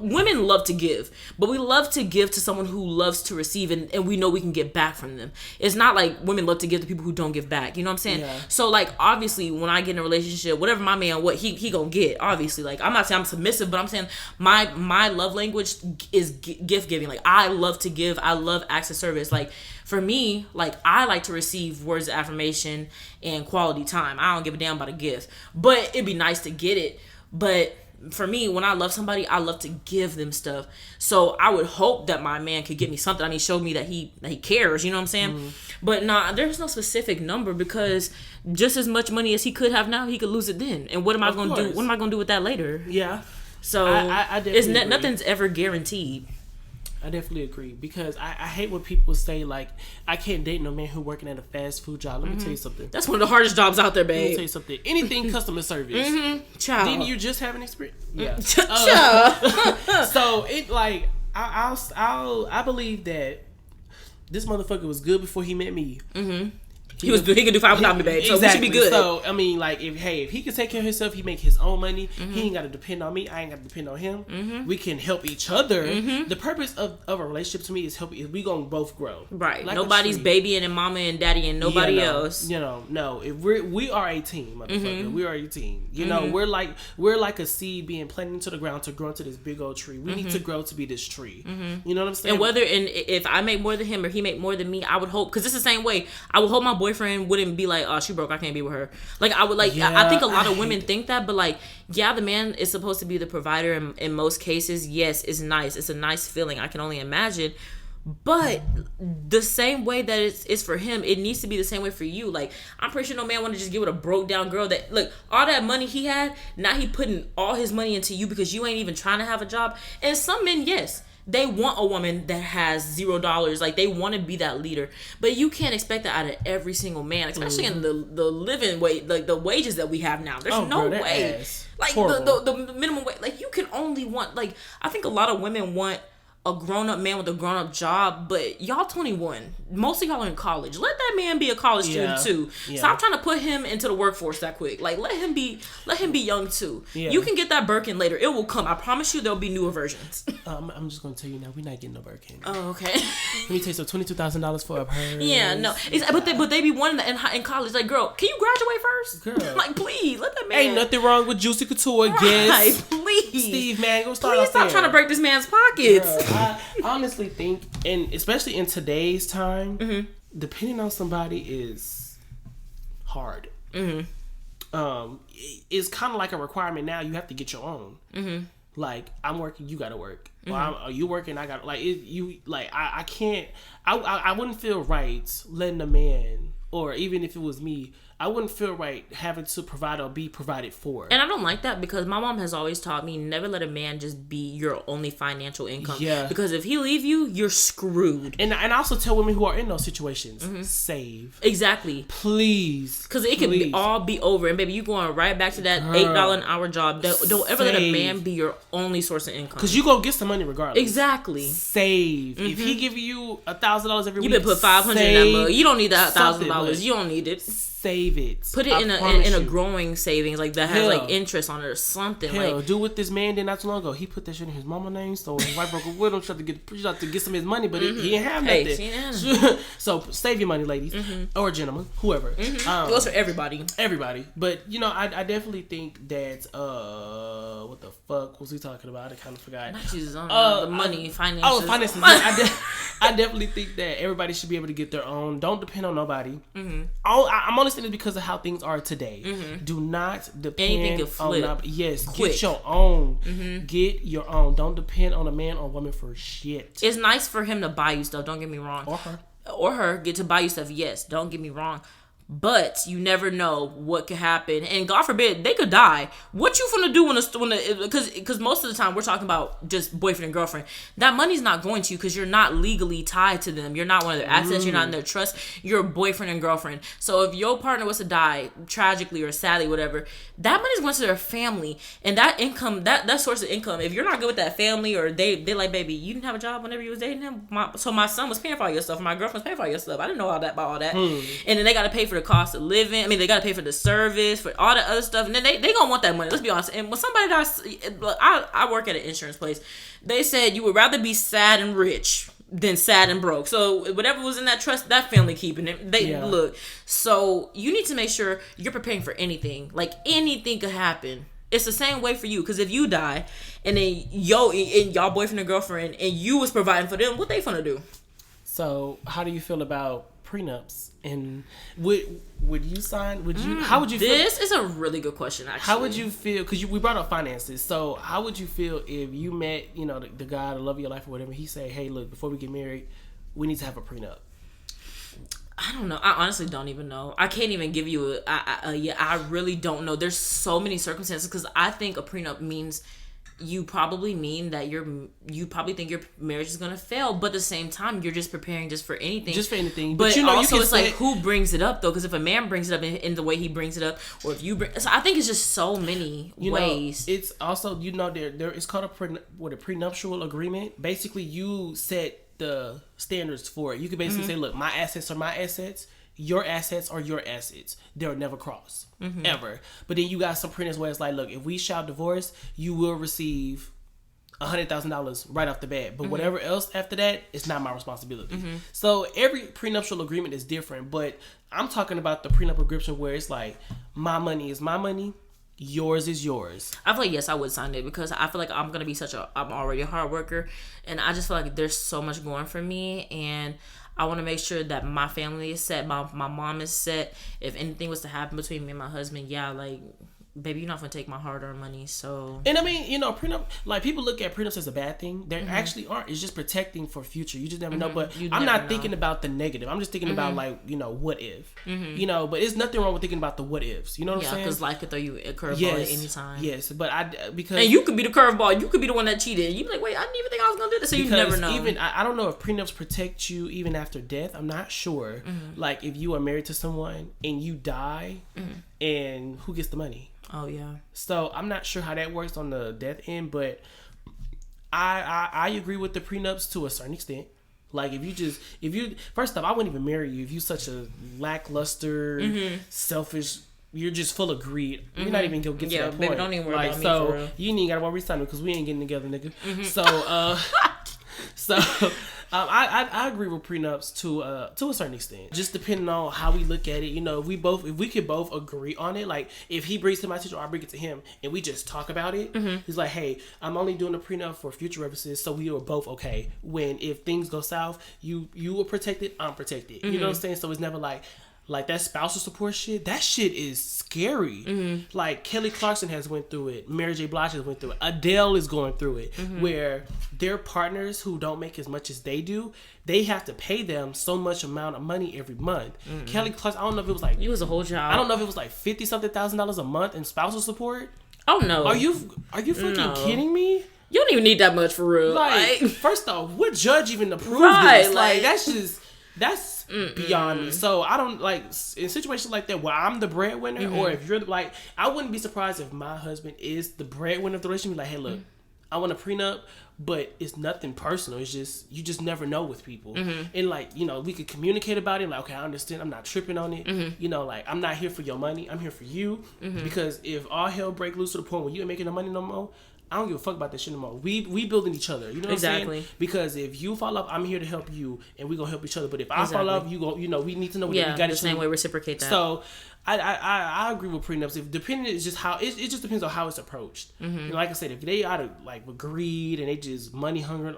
women love to give, but we love to give to someone who loves to receive, and we know we can get back from them. It's not like women love to give to people who don't give back. You know what I'm saying? Yeah. So like, obviously, when I get in a relationship, whatever my man, what he gonna get, obviously, like, I'm not saying I'm submissive, but I'm saying my love language is gift giving. Like, I love to give. I love acts of service. Like, for me, like, I like to receive words of affirmation and quality time. I don't give a damn about a gift, but it'd be nice to get it. But for me, when I love somebody, I love to give them stuff. So I would hope that my man could get me something. I mean, show me that he cares. You know what I'm saying? But nah, there's no specific number, because just as much money as he could have now, he could lose it then. And what am I going to do? What am I going to do with that later? Yeah. So I definitely agree. Nothing's ever guaranteed. I definitely agree, because I hate when people say, like, I can't date no man who working at a fast food job. Let me tell you something. That's one of the hardest jobs out there, babe. Let me tell you something. Anything customer service. Child. Didn't you just have an experience? Yeah. Child. So it, like, I believe that this motherfucker was good before he met me. He was good. He could do fine without me, babe. So exactly. We should be good. So I mean, like, if he can take care of himself, he make his own money. He ain't got to depend on me. I ain't got to depend on him. We can help each other. The purpose of a relationship to me is we gonna both grow. Right. Like, nobody's babying and mama and daddy and nobody else. No. If we are a team, motherfucker. We are a team. We're like a seed being planted into the ground to grow into this big old tree. We need to grow to be this tree. You know what I'm saying? And if I make more than him or he make more than me, I would hope, because it's the same way. I would hope my boyfriend wouldn't be like, oh, she broke, I can't be with her. Like, I would, like, I think a lot of women think that, but like, yeah, the man is supposed to be the provider in most cases. Yes, it's nice. It's a nice feeling. I can only imagine. But the same way that it's for him, it needs to be the same way for you. Like, I'm pretty sure no man want to just get with a broke down girl that, look, all that money he had, now he putting all his money into you because you ain't even trying to have a job. And some men, yes, they want a woman that has $0. Like, they want to be that leader. But you can't expect that out of every single man, especially in the living wage, like the wages that we have now. There's no way. Like, the minimum wage, like, you can only want, like, I think a lot of women want a grown-up man with a grown-up job, but y'all 21. Most of y'all are in college. Let that man be a college student too. Stop trying to put him into the workforce that quick. Like, let him be young too. You can get that Birkin later. It will come. I promise you, there'll be newer versions. I'm just gonna tell you now, we're not getting no Birkin. Oh, okay. Let me take some $22,000 for a purse. Yeah, no. But they be wanting that in college. Like, girl, can you graduate first? Girl, like, please let that man. Ain't nothing wrong with Juicy Couture. Right, Yes, please, Steve, man, go start. Please stop trying to break this man's pockets. Girl, I honestly think, and especially in today's time, depending on somebody is hard. It's kind of like a requirement now. You have to get your own. Like, I'm working, you gotta work. Or are you working? I got like it, you. Like, I can't. I wouldn't feel right letting a man, or even if it was me, I wouldn't feel right having to provide or be provided for. And I don't like that, because my mom has always taught me, never let a man just be your only financial income. Yeah. Because if he leave you, you're screwed. And I also tell women who are in those situations, save. Exactly. Please. Because it can all be over. And baby, you going right back to that $8 an hour job. Don't ever let a man be your only source of income. Because you gonna get some money regardless. Exactly. Save. If he give you $1,000 every week, you better put $500 in that mug. You don't need that $1,000. You don't need it. Save it. Put it in a growing savings, like that has like interest on it or something. Hell, like, do what this man did not too long ago. He put that shit in his mama's name, so his wife broke up with him, tried to get some of his money, but he didn't have nothing. So save your money, ladies or gentlemen, whoever. It goes for everybody. Everybody. But I definitely think that what the fuck was we talking about? I kind of forgot. The money, finances. Oh, finances. I definitely think that everybody should be able to get their own. Don't depend on nobody. I'm only saying it because of how things are today. Do not depend on nobody. Yes, quick. Get your own. Get your own. Don't depend on a man or woman for shit. It's nice for him to buy you stuff. Don't get me wrong. Or her get to buy you stuff. Yes, don't get me wrong. But you never know what could happen, and God forbid they could die. What you gonna do when because most of the time we're talking about just boyfriend and girlfriend. That money's not going to you because you're not legally tied to them. You're not one of their assets. You're not in their trust. You're boyfriend and girlfriend. So if your partner was to die tragically or sadly, whatever, that money's going to their family, and that income, that source of income. If you're not good with that family, or they like, baby, you didn't have a job whenever you was dating him. So my son was paying for all your stuff. My girlfriend was paying for all your stuff. I didn't know about all that. And then they got to pay for the cost of living. I mean, they got to pay for the service, for all the other stuff, and then they gonna want that money. Let's be honest. And when somebody dies, I work at an insurance place. They said you would rather be sad and rich than sad and broke. So whatever was in that trust, that family keeping it. Look. So you need to make sure you're preparing for anything. Like, anything could happen. It's the same way for you, because if you die and then y'all boyfriend and girlfriend and you was providing for them, what they gonna do? So how do you feel about prenups? And would you sign? Would you? How would you feel? This is a really good question, actually. How would you feel? Because we brought up finances. So how would you feel if you met, the guy, the love of your life or whatever? He say, hey, look, before we get married, we need to have a prenup. I don't know. I honestly don't even know. I can't even give you I really don't know. There's so many circumstances, because I think a prenup means you probably mean that you probably think your marriage is gonna fail, but at the same time you're just preparing just for anything. Just for anything. But also it's like, who brings it up though? Because if a man brings it up in the way he brings it up, or if you bring, so I think it's just so many ways. It's also there is called a prenuptial agreement. Basically, you set the standards for it. You can basically say, look, my assets are my assets. Your assets are your assets. They'll never cross. Ever. But then you got some prenups where it's like, look, if we shall divorce, you will receive $100,000 right off the bat. But whatever else after that, it's not my responsibility. So every prenuptial agreement is different. But I'm talking about the prenup agreement where it's like, my money is my money. Yours is yours. I feel like, yes, I would sign it, because I feel like I'm going to be I'm already a hard worker. And I just feel like there's so much going for me. And I want to make sure that my family is set. My mom is set. If anything was to happen between me and my husband, baby, you're not gonna take my hard-earned money. So, and I mean, you know, prenup, like people look at prenups as a bad thing. They actually aren't. It's just protecting for future. You just never know. But I'm not thinking about the negative. I'm just thinking about like, you know, what if, you know. But it's nothing wrong with thinking about the what ifs. You know what I'm saying? Because life could throw you a curveball at any time. Yes, but because and you could be the curveball. You could be the one that cheated. You'd be like, wait, I didn't even think I was gonna do this. So you never know. Even I don't know if prenups protect you even after death. I'm not sure. Like if you are married to someone and you die, and who gets the money? Oh yeah. So I'm not sure how that works on the death end, but I agree with the prenups to a certain extent. Like if you first off, I wouldn't even marry you if you such a lackluster, selfish. You're just full of greed. You're not even gonna get to that point. Baby, don't even worry like, about me so for real. you ain't gotta worry about me because we ain't getting together, nigga. So I agree with prenups to a certain extent. Just depending on how we look at it, you know, if we could both agree on it, like if he brings it to my attention or I bring it to him and we just talk about it, he's like, hey, I'm only doing a prenup for future purposes, so we are both okay. When if things go south, you are protected, I'm protected. You know what I'm saying? So it's never like that spousal support shit, that shit is scary. Like Kelly Clarkson has went through it. Mary J. Blige has went through it. Adele is going through it. Where their partners who don't make as much as they do, they have to pay them so much amount of money every month. Kelly Clarkson, I don't know if it was like... It was a whole job. I don't know if it was like $50-something thousand a month in spousal support. Oh no. Are you fucking kidding me? You don't even need that much for real. Like first off, what judge even approved this? Like that's beyond me. So I don't like in situations like that where I'm the breadwinner, or if you're like, I wouldn't be surprised if my husband is the breadwinner of the relationship. Like, hey, look, I want a prenup, but it's nothing personal. It's just you just never know with people, and like, you know, we could communicate about it. Like, okay, I understand. I'm not tripping on it. You know, like I'm not here for your money. I'm here for you, because if all hell break loose to the point where you ain't making no money no more, I don't give a fuck about that shit no more. We building each other. You know what I'm saying? Because if you fall off, I'm here to help you, and we gonna help each other. But if I fall off, you go. You know, we need to know. Yeah, we got the same way reciprocate that. So, I agree with prenups. If depending, it's just how it just depends on how it's approached. You know, like I said, if they out of like with greed and they just money hungry,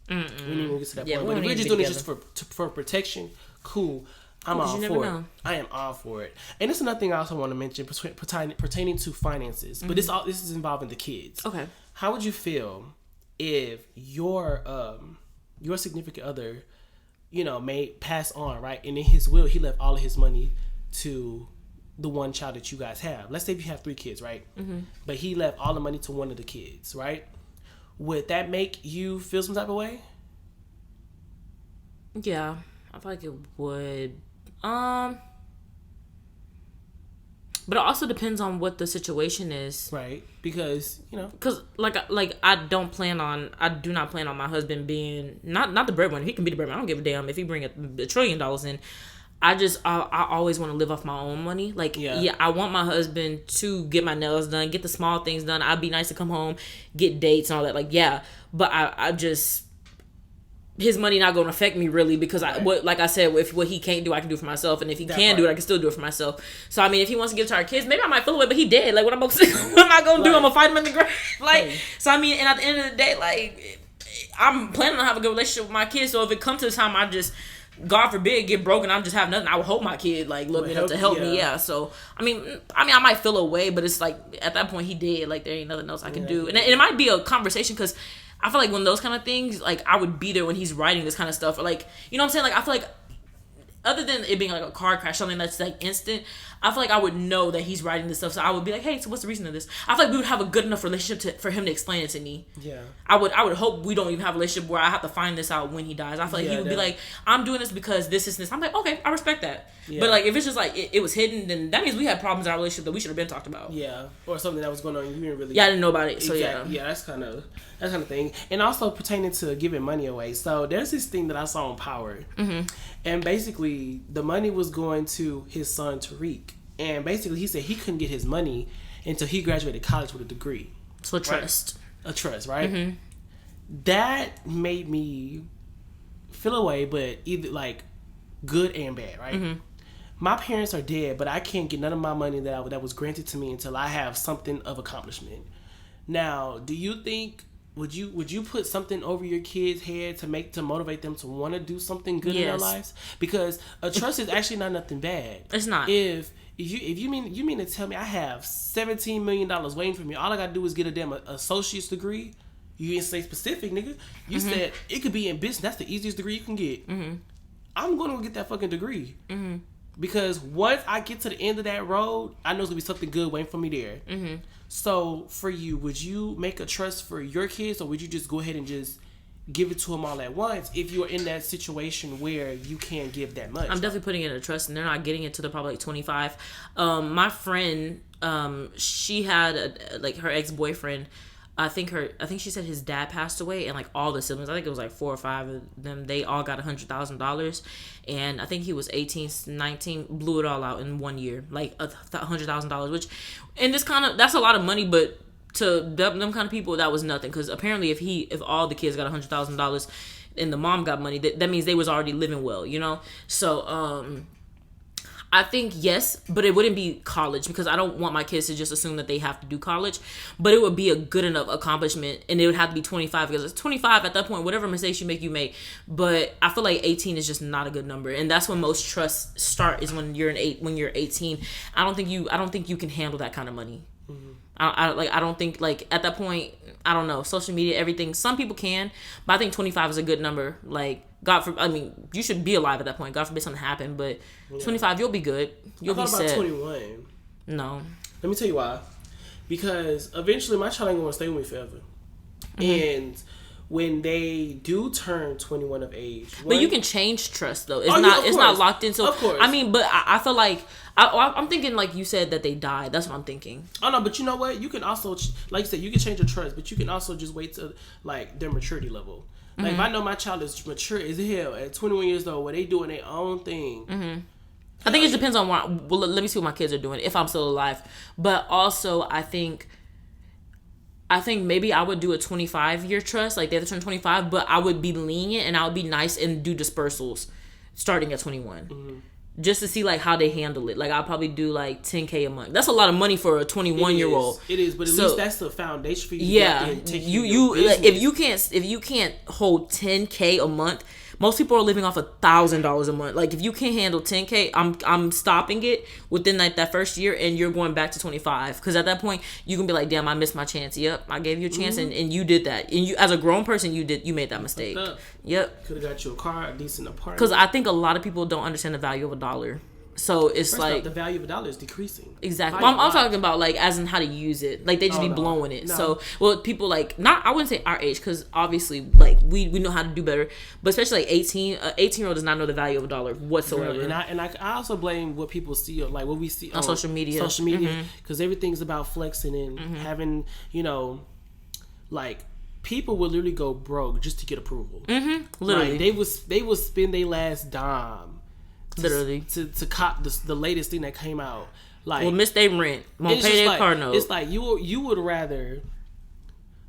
we didn't even get to that point. But if we're just doing it just for protection, cool. I'm all for it. I am all for it. And it's another thing I also want to mention pertaining to finances. But this is involving the kids. Okay. How would you feel if your significant other, you know, may pass on, right? And in his will, he left all of his money to the one child that you guys have. Let's say if you have 3 kids, right? But he left all the money to one of the kids, right? Would that make you feel some type of way? Yeah, I feel like it would. But it also depends on what the situation is, right? Because you know, because like I do not plan on my husband being not the breadwinner. He can be the breadwinner. I don't give a damn if he bring $1 trillion in. I always want to live off my own money. Like, yeah, I want my husband to get my nails done, get the small things done. I'd be nice to come home, get dates and all that. Like, yeah, but I just. His money not going to affect me really because like I said, if what he can't do, I can do for myself, and if he can do it, I can still do it for myself. So I mean, if he wants to give to our kids, maybe I might feel away, but he dead. Like, what am I gonna do? I'm gonna fight him in the grave. Like, so I mean, and at the end of the day, like, I'm planning on having a good relationship with my kids. So if it comes to the time I just, God forbid, get broken, I'm just have nothing, I would hope my kid like love me enough to help me. Yeah. So I mean, I might feel away, but it's like at that point he dead. Like, there ain't nothing else I can do, and it might be a conversation because. I feel like when those kind of things, like, I would be there when he's writing this kind of stuff. Or, like, you know what I'm saying? Like, I feel like, other than it being, like, a car crash, something that's, like, instant, I feel like I would know that he's writing this stuff. So I would be like, hey, so what's the reason of this? I feel like we would have a good enough relationship for him to explain it to me. Yeah. I would hope we don't even have a relationship where I have to find this out when he dies. I feel like he would be like, I'm doing this because this is this. I'm like, okay, I respect that. Yeah. But, like, if it's just, like, it was hidden, then that means we had problems in our relationship that we should have been talked about. Yeah. Or something that was going on and you didn't really... Yeah, I didn't know about it. So, Yeah, that's kind of thing. And also pertaining to giving money away. So, there's this thing that I saw on Power. And basically, the money was going to his son, Tariq. And basically, he said he couldn't get his money until he graduated college with a degree. So a trust. Right? A trust, right? That made me feel away, but either like good and bad, right? My parents are dead, but I can't get none of my money that was granted to me until I have something of accomplishment. Now, do you think would you put something over your kids' head to motivate them to want to do something good in their lives? Because a trust is actually not nothing bad. It's not. if you mean to tell me I have $17 million waiting for me, all I gotta do is get a damn associate's degree. You didn't say specific, nigga. You said it could be in business. That's the easiest degree you can get. I'm gonna go get that fucking degree. Because once I get to the end of that road, I know it's gonna be something good waiting for me there. So for you, would you make a trust for your kids, or would you just go ahead and just give it to them all at once if you're in that situation where you can't give that much? I'm definitely putting it in a trust, and they're not getting it till they're probably like 25. My friend, she had like her ex-boyfriend. I think she said his dad passed away, and like all the siblings, I think it was like 4 or 5 of them, they all got $100,000, and I think he was 18, 19, blew it all out in 1 year, like $100,000, which, and that's a lot of money, but to them kind of people, that was nothing, because apparently if all the kids got $100,000 and the mom got money, that means they was already living well, you know. So I think yes, but it wouldn't be college, because I don't want my kids to just assume that they have to do college, but it would be a good enough accomplishment, and it would have to be 25, because it's 25 at that point, whatever mistakes you make. But I feel like 18 is just not a good number, and that's when most trusts start, is when you're 18. I don't think you can handle that kind of money. I don't think, like, at that point, I don't know, social media, everything, some people can, but I think 25 is a good number. Like, you should be alive at that point. God forbid something happen, but 25, you'll be good. You'll be set. I thought about 21. No. Let me tell you why. Because eventually my child ain't going to stay with me forever. And when they do turn 21 of age. But you can change trust, though. It's not locked in. So, of course. I mean, but I feel like, I'm thinking like you said that they died. That's what I'm thinking. Oh, no, but you know what? You can also, like you said, you can change your trust, but you can also just wait till, like, their maturity level. Like, if I know my child is mature as hell at 21 years old, where they doing their own thing. I think it depends on let me see what my kids are doing, if I'm still alive. But also, I think maybe I would do a 25-year trust, like they have to turn 25, but I would be lenient and I would be nice and do dispersals starting at 21. Just to see like how they handle it. Like I'll probably do like $10K a month. That's a lot of money for a 21-year-old. It is, but at least that's the foundation for you. Yeah, if you can't hold $10K a month, most people are living off $1,000 a month. Like if you can't handle $10K, I'm stopping it within like that first year, and you're going back to 25. Because at that point you can be like, damn, I missed my chance. Yep, I gave you a chance, and you did that. And you, as a grown person, you made that mistake. Yep. Could have got you a car, a decent apartment. Because I think a lot of people don't understand the value of $1. So it's First like off, the value of $1 is decreasing. Exactly. Well, I'm talking about like as in how to use it. Like they just be blowing it. No. So people like I wouldn't say our age, because obviously like we know how to do better. But especially like 18-year-old does not know the value of $1 whatsoever. Girl, and I also blame what people see, like what we see on social media. Because everything's about flexing and having, like people would literally go broke just to get approval. Literally, like, they would spend their last dime. Literally to cop the latest thing that came out, like miss their rent, won't pay their car note. It's like you would rather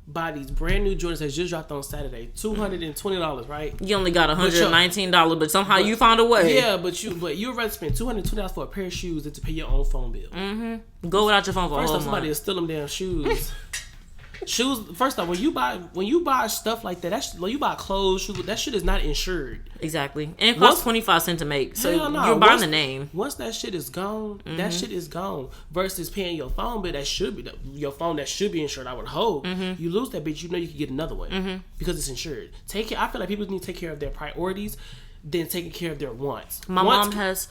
buy these brand new Jordans that just dropped on Saturday, $220, right? You only got $119, but somehow you found a way. Yeah, but you'd rather spend $220 for a pair of shoes than to pay your own phone bill. Go without your phone for a whole month. Somebody will steal them damn shoes. Shoes. First off, when you buy stuff like that, when you buy clothes, shoes, that shit is not insured. Exactly, and it costs 25 cents to make. So you're buying the name. Once that shit is gone, that shit is gone. Versus paying your phone bill, that should be your phone that should be insured. I would hope you lose that bitch. You know you can get another one because it's insured. I feel like people need to take care of their priorities than taking care of their wants. My mom has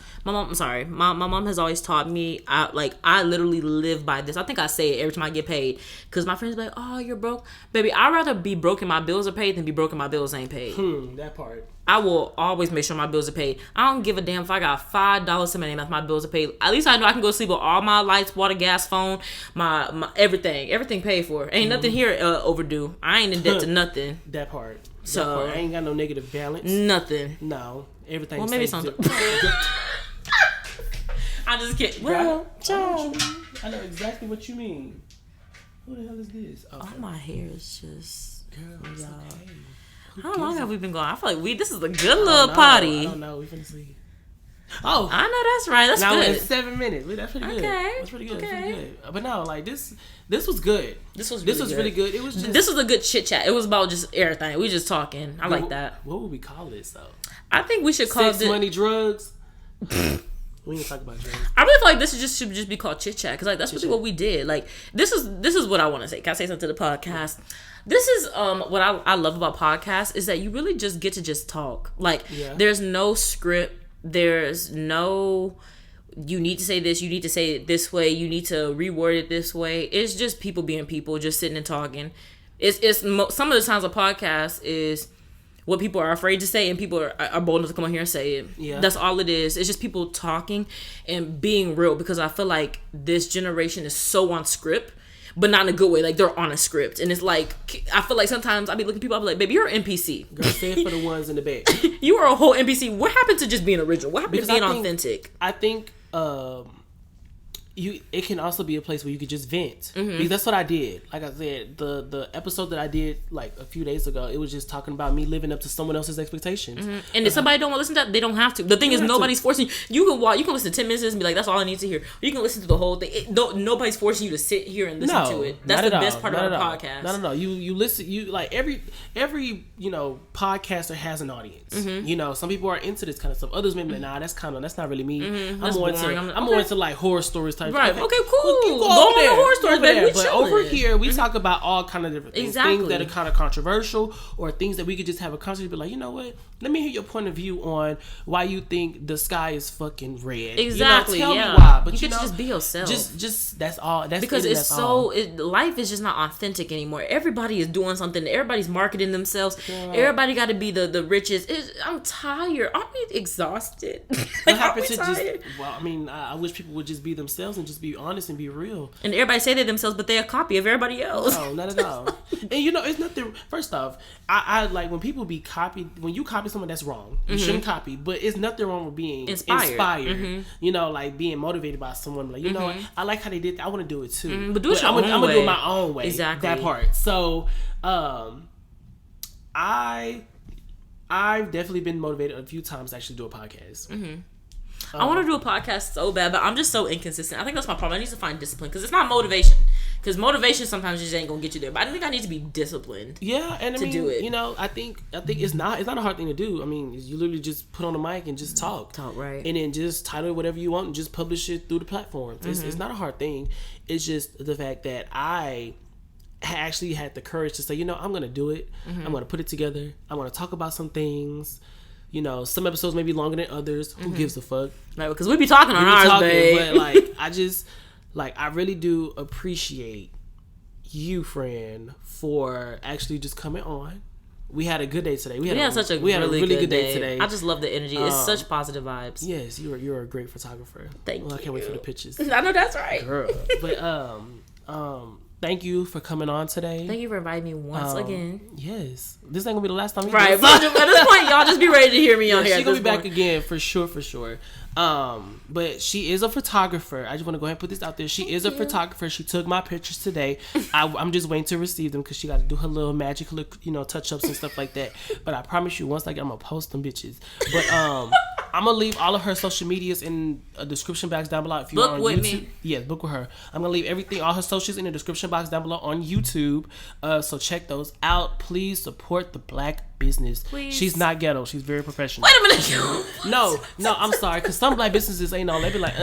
always taught me. I literally live by this. I think I say it every time I get paid, because my friends be like, "Oh, you're broke, baby." I'd rather be broke and my bills are paid than be broke and my bills ain't paid. That part. I will always make sure my bills are paid. I don't give a damn if I got $5 to my name if my bills are paid. At least I know I can go sleep with all my lights, water, gas, phone, my everything paid for. Ain't nothing here overdue. I ain't in debt to nothing. That part. So I ain't got no negative balance. Nothing. No, everything. Well, maybe something. I'm just kidding. Well, I know exactly what you mean. Who the hell is this? Okay. Oh, my hair is just. Girl, it's okay. How long have we been going? I feel like this is a good little party. I don't know. We finna see. Oh, I know that's right. That's now good. Now it's 7 minutes. That's pretty good. Okay, that's pretty good. Okay. Pretty good. But no, like this was good. This was really good. It was just. This was a good chit chat. It was about just everything. We just talking. I like that. What would we call this though? I think we should call Sex, money, drugs. We need to talk about Jois. I really feel like this should just be called Chit Chat, because like that's really what we did. Like this is what I want to say. Can I say something to the podcast? This is what I love about podcasts is that you really just get to just talk. Like there's no script. There's no you need to say this. You need to say it this way. You need to reword it this way. It's just people being people, just sitting and talking. It's some of the times a podcast is what people are afraid to say, and people are bold enough to come on here and say it. Yeah. That's all it is. It's just people talking and being real, because I feel like this generation is so on script, but not in a good way. Like, they're on a script. And it's like, I feel like sometimes I be looking at people, I be like, baby, you're an NPC. Girl, say it for the ones in the back. You are a whole NPC. What happened to just being original? What happened to being authentic? I think it can also be a place where you could just vent, because that's what I did. Like I said, the episode that I did like a few days ago, it was just talking about me living up to someone else's expectations. And if somebody don't want to listen to that, they don't have to. The thing is, nobody's forcing you. You can listen to 10 minutes and be like, that's all I need to hear. Or you can listen to the whole thing. Nobody's forcing you to sit here and listen to it. That's the best part of our podcast. No. You listen. You like every podcaster has an audience. Some people are into this kind of stuff. Others maybe like, nah, that's not really me. I'm more into like horror stories type. Right. Okay, cool. Go on the horror stories, baby. But over here, we talk about all kind of different things. Exactly. Things that are kind of controversial, or things that we could just have a conversation. Be like, you know what? Let me hear your point of view on why you think the sky is fucking red. Exactly. Tell me why. But you can just be yourself. Just that's all. That's because life is just not authentic anymore. Everybody is doing something. Everybody's marketing themselves. Yeah. Everybody got to be the richest. I'm tired. Aren't we exhausted? What happened to tired? I wish people would just be themselves and just be honest and be real. And everybody say they're themselves, but they're a copy of everybody else. No, not at all. And it's nothing. First off, I like when people be copied. When you copy someone, that's wrong. You shouldn't copy. But it's nothing wrong with being inspired. Like being motivated by someone. Like, you know what? I like how they did that. I want to do it too. But do it your own way. I'm gonna do it my own way. Exactly. That part. So, I've definitely been motivated a few times to actually do a podcast. I want to do a podcast so bad, but I'm just so inconsistent. I think that's my problem. I need to find discipline, because it's not motivation. Because motivation sometimes just ain't gonna get you there. But I think I need to be disciplined. Yeah, and do it. I think it's not a hard thing to do. I mean, you literally just put on the mic and just talk, right, and then just title it whatever you want and just publish it through the platforms. It's not a hard thing. It's just the fact that I actually had the courage to say, I'm gonna do it. I'm gonna put it together. I'm gonna talk about some things. Some episodes may be longer than others. Who gives a fuck? Right, because we be talking on ours, babe. But like, I really do appreciate you, friend, for actually just coming on. We had a good day today. We had a really good day today. I just love the energy. It's such positive vibes. Yes, you're a great photographer. Thank you. I can't wait for the pictures. I know that's right, girl. But thank you for coming on today. Thank you for inviting me once again. Yes, this ain't gonna be the last time. Right, but at this point, y'all just be ready to hear me on here. She's gonna be back again for sure. But she is a photographer. I just want to go ahead and put this out there. She is a photographer. She took my pictures today. I'm just waiting to receive them because she got to do her little magic, touch ups and stuff like that. But I promise you, once I get, I'm gonna post them bitches. But I'm gonna leave all of her social medias in a description box down below. If you're on YouTube, me. Yes, book with her. I'm gonna leave all her socials in the description box down below on YouTube. So check those out. Please support the Black business. Please. She's not ghetto. She's very professional. Wait a minute. No, I'm sorry. Because some Black businesses ain't all. They be like,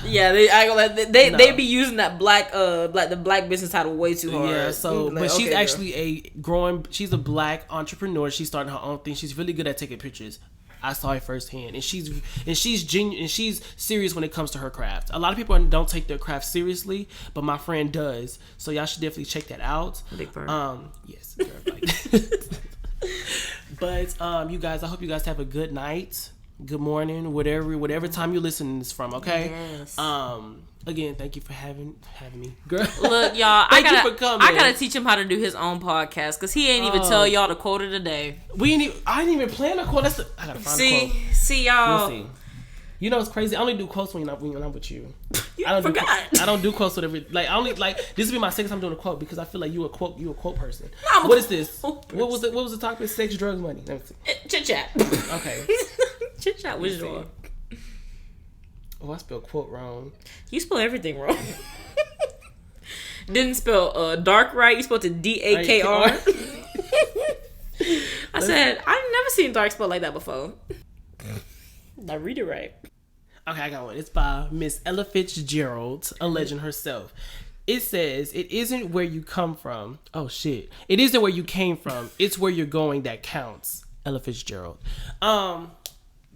Yeah, they be using that the Black business title way too hard. Yeah. So, but she's actually she's a Black entrepreneur. She's starting her own thing. She's really good at taking pictures. I saw it firsthand, and she's genuine, and she's serious when it comes to her craft. A lot of people don't take their craft seriously, but my friend does. So y'all should definitely check that out. Big bird. Yes. But you guys, I hope you guys have a good night, good morning, whatever time you're listening this from. Okay. Yes. Again, thank you for having me, girl. Look, y'all, Thank you for coming. I gotta teach him how to do his own podcast because he ain't even tell y'all the quote of the day. I didn't even plan a quote. I gotta find a quote. See y'all. We'll see. You know it's crazy. I only do quotes when I'm with you. I don't do quotes with every I only this will be my second time doing a quote because I feel like you a quote person. No, what is this? What was the topic? Sex, drugs, money. Chit chat. Okay. Chit chat was wrong. Oh, I spelled quote wrong. You spell everything wrong. Didn't spell dark right. You spelled it DAKR. I said I've never seen dark spelled like that before. I read it right. Okay, I got one. It's by Miss Ella Fitzgerald, a legend herself. It says, it isn't where you come from. Oh, shit. It isn't where you came from. It's where you're going that counts. Ella Fitzgerald.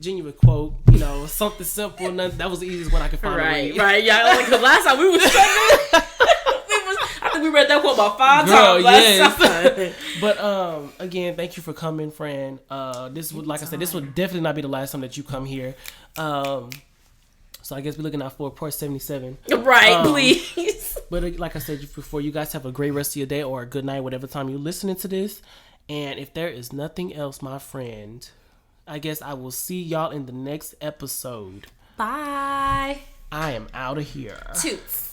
Genuine quote. You know, something simple. That was the easiest one I could find. Right. Yeah, like the last time we were struggling. I think we read that quote about 5 times last time. But again, thank you for coming, friend. This would, like I said, this would definitely not be the last time that you come here. So I guess we're looking out for part 77. Right, please. But like I said before, you guys have a great rest of your day or a good night, whatever time you're listening to this. And if there is nothing else, my friend, I guess I will see y'all in the next episode. Bye. I am out of here. Toots.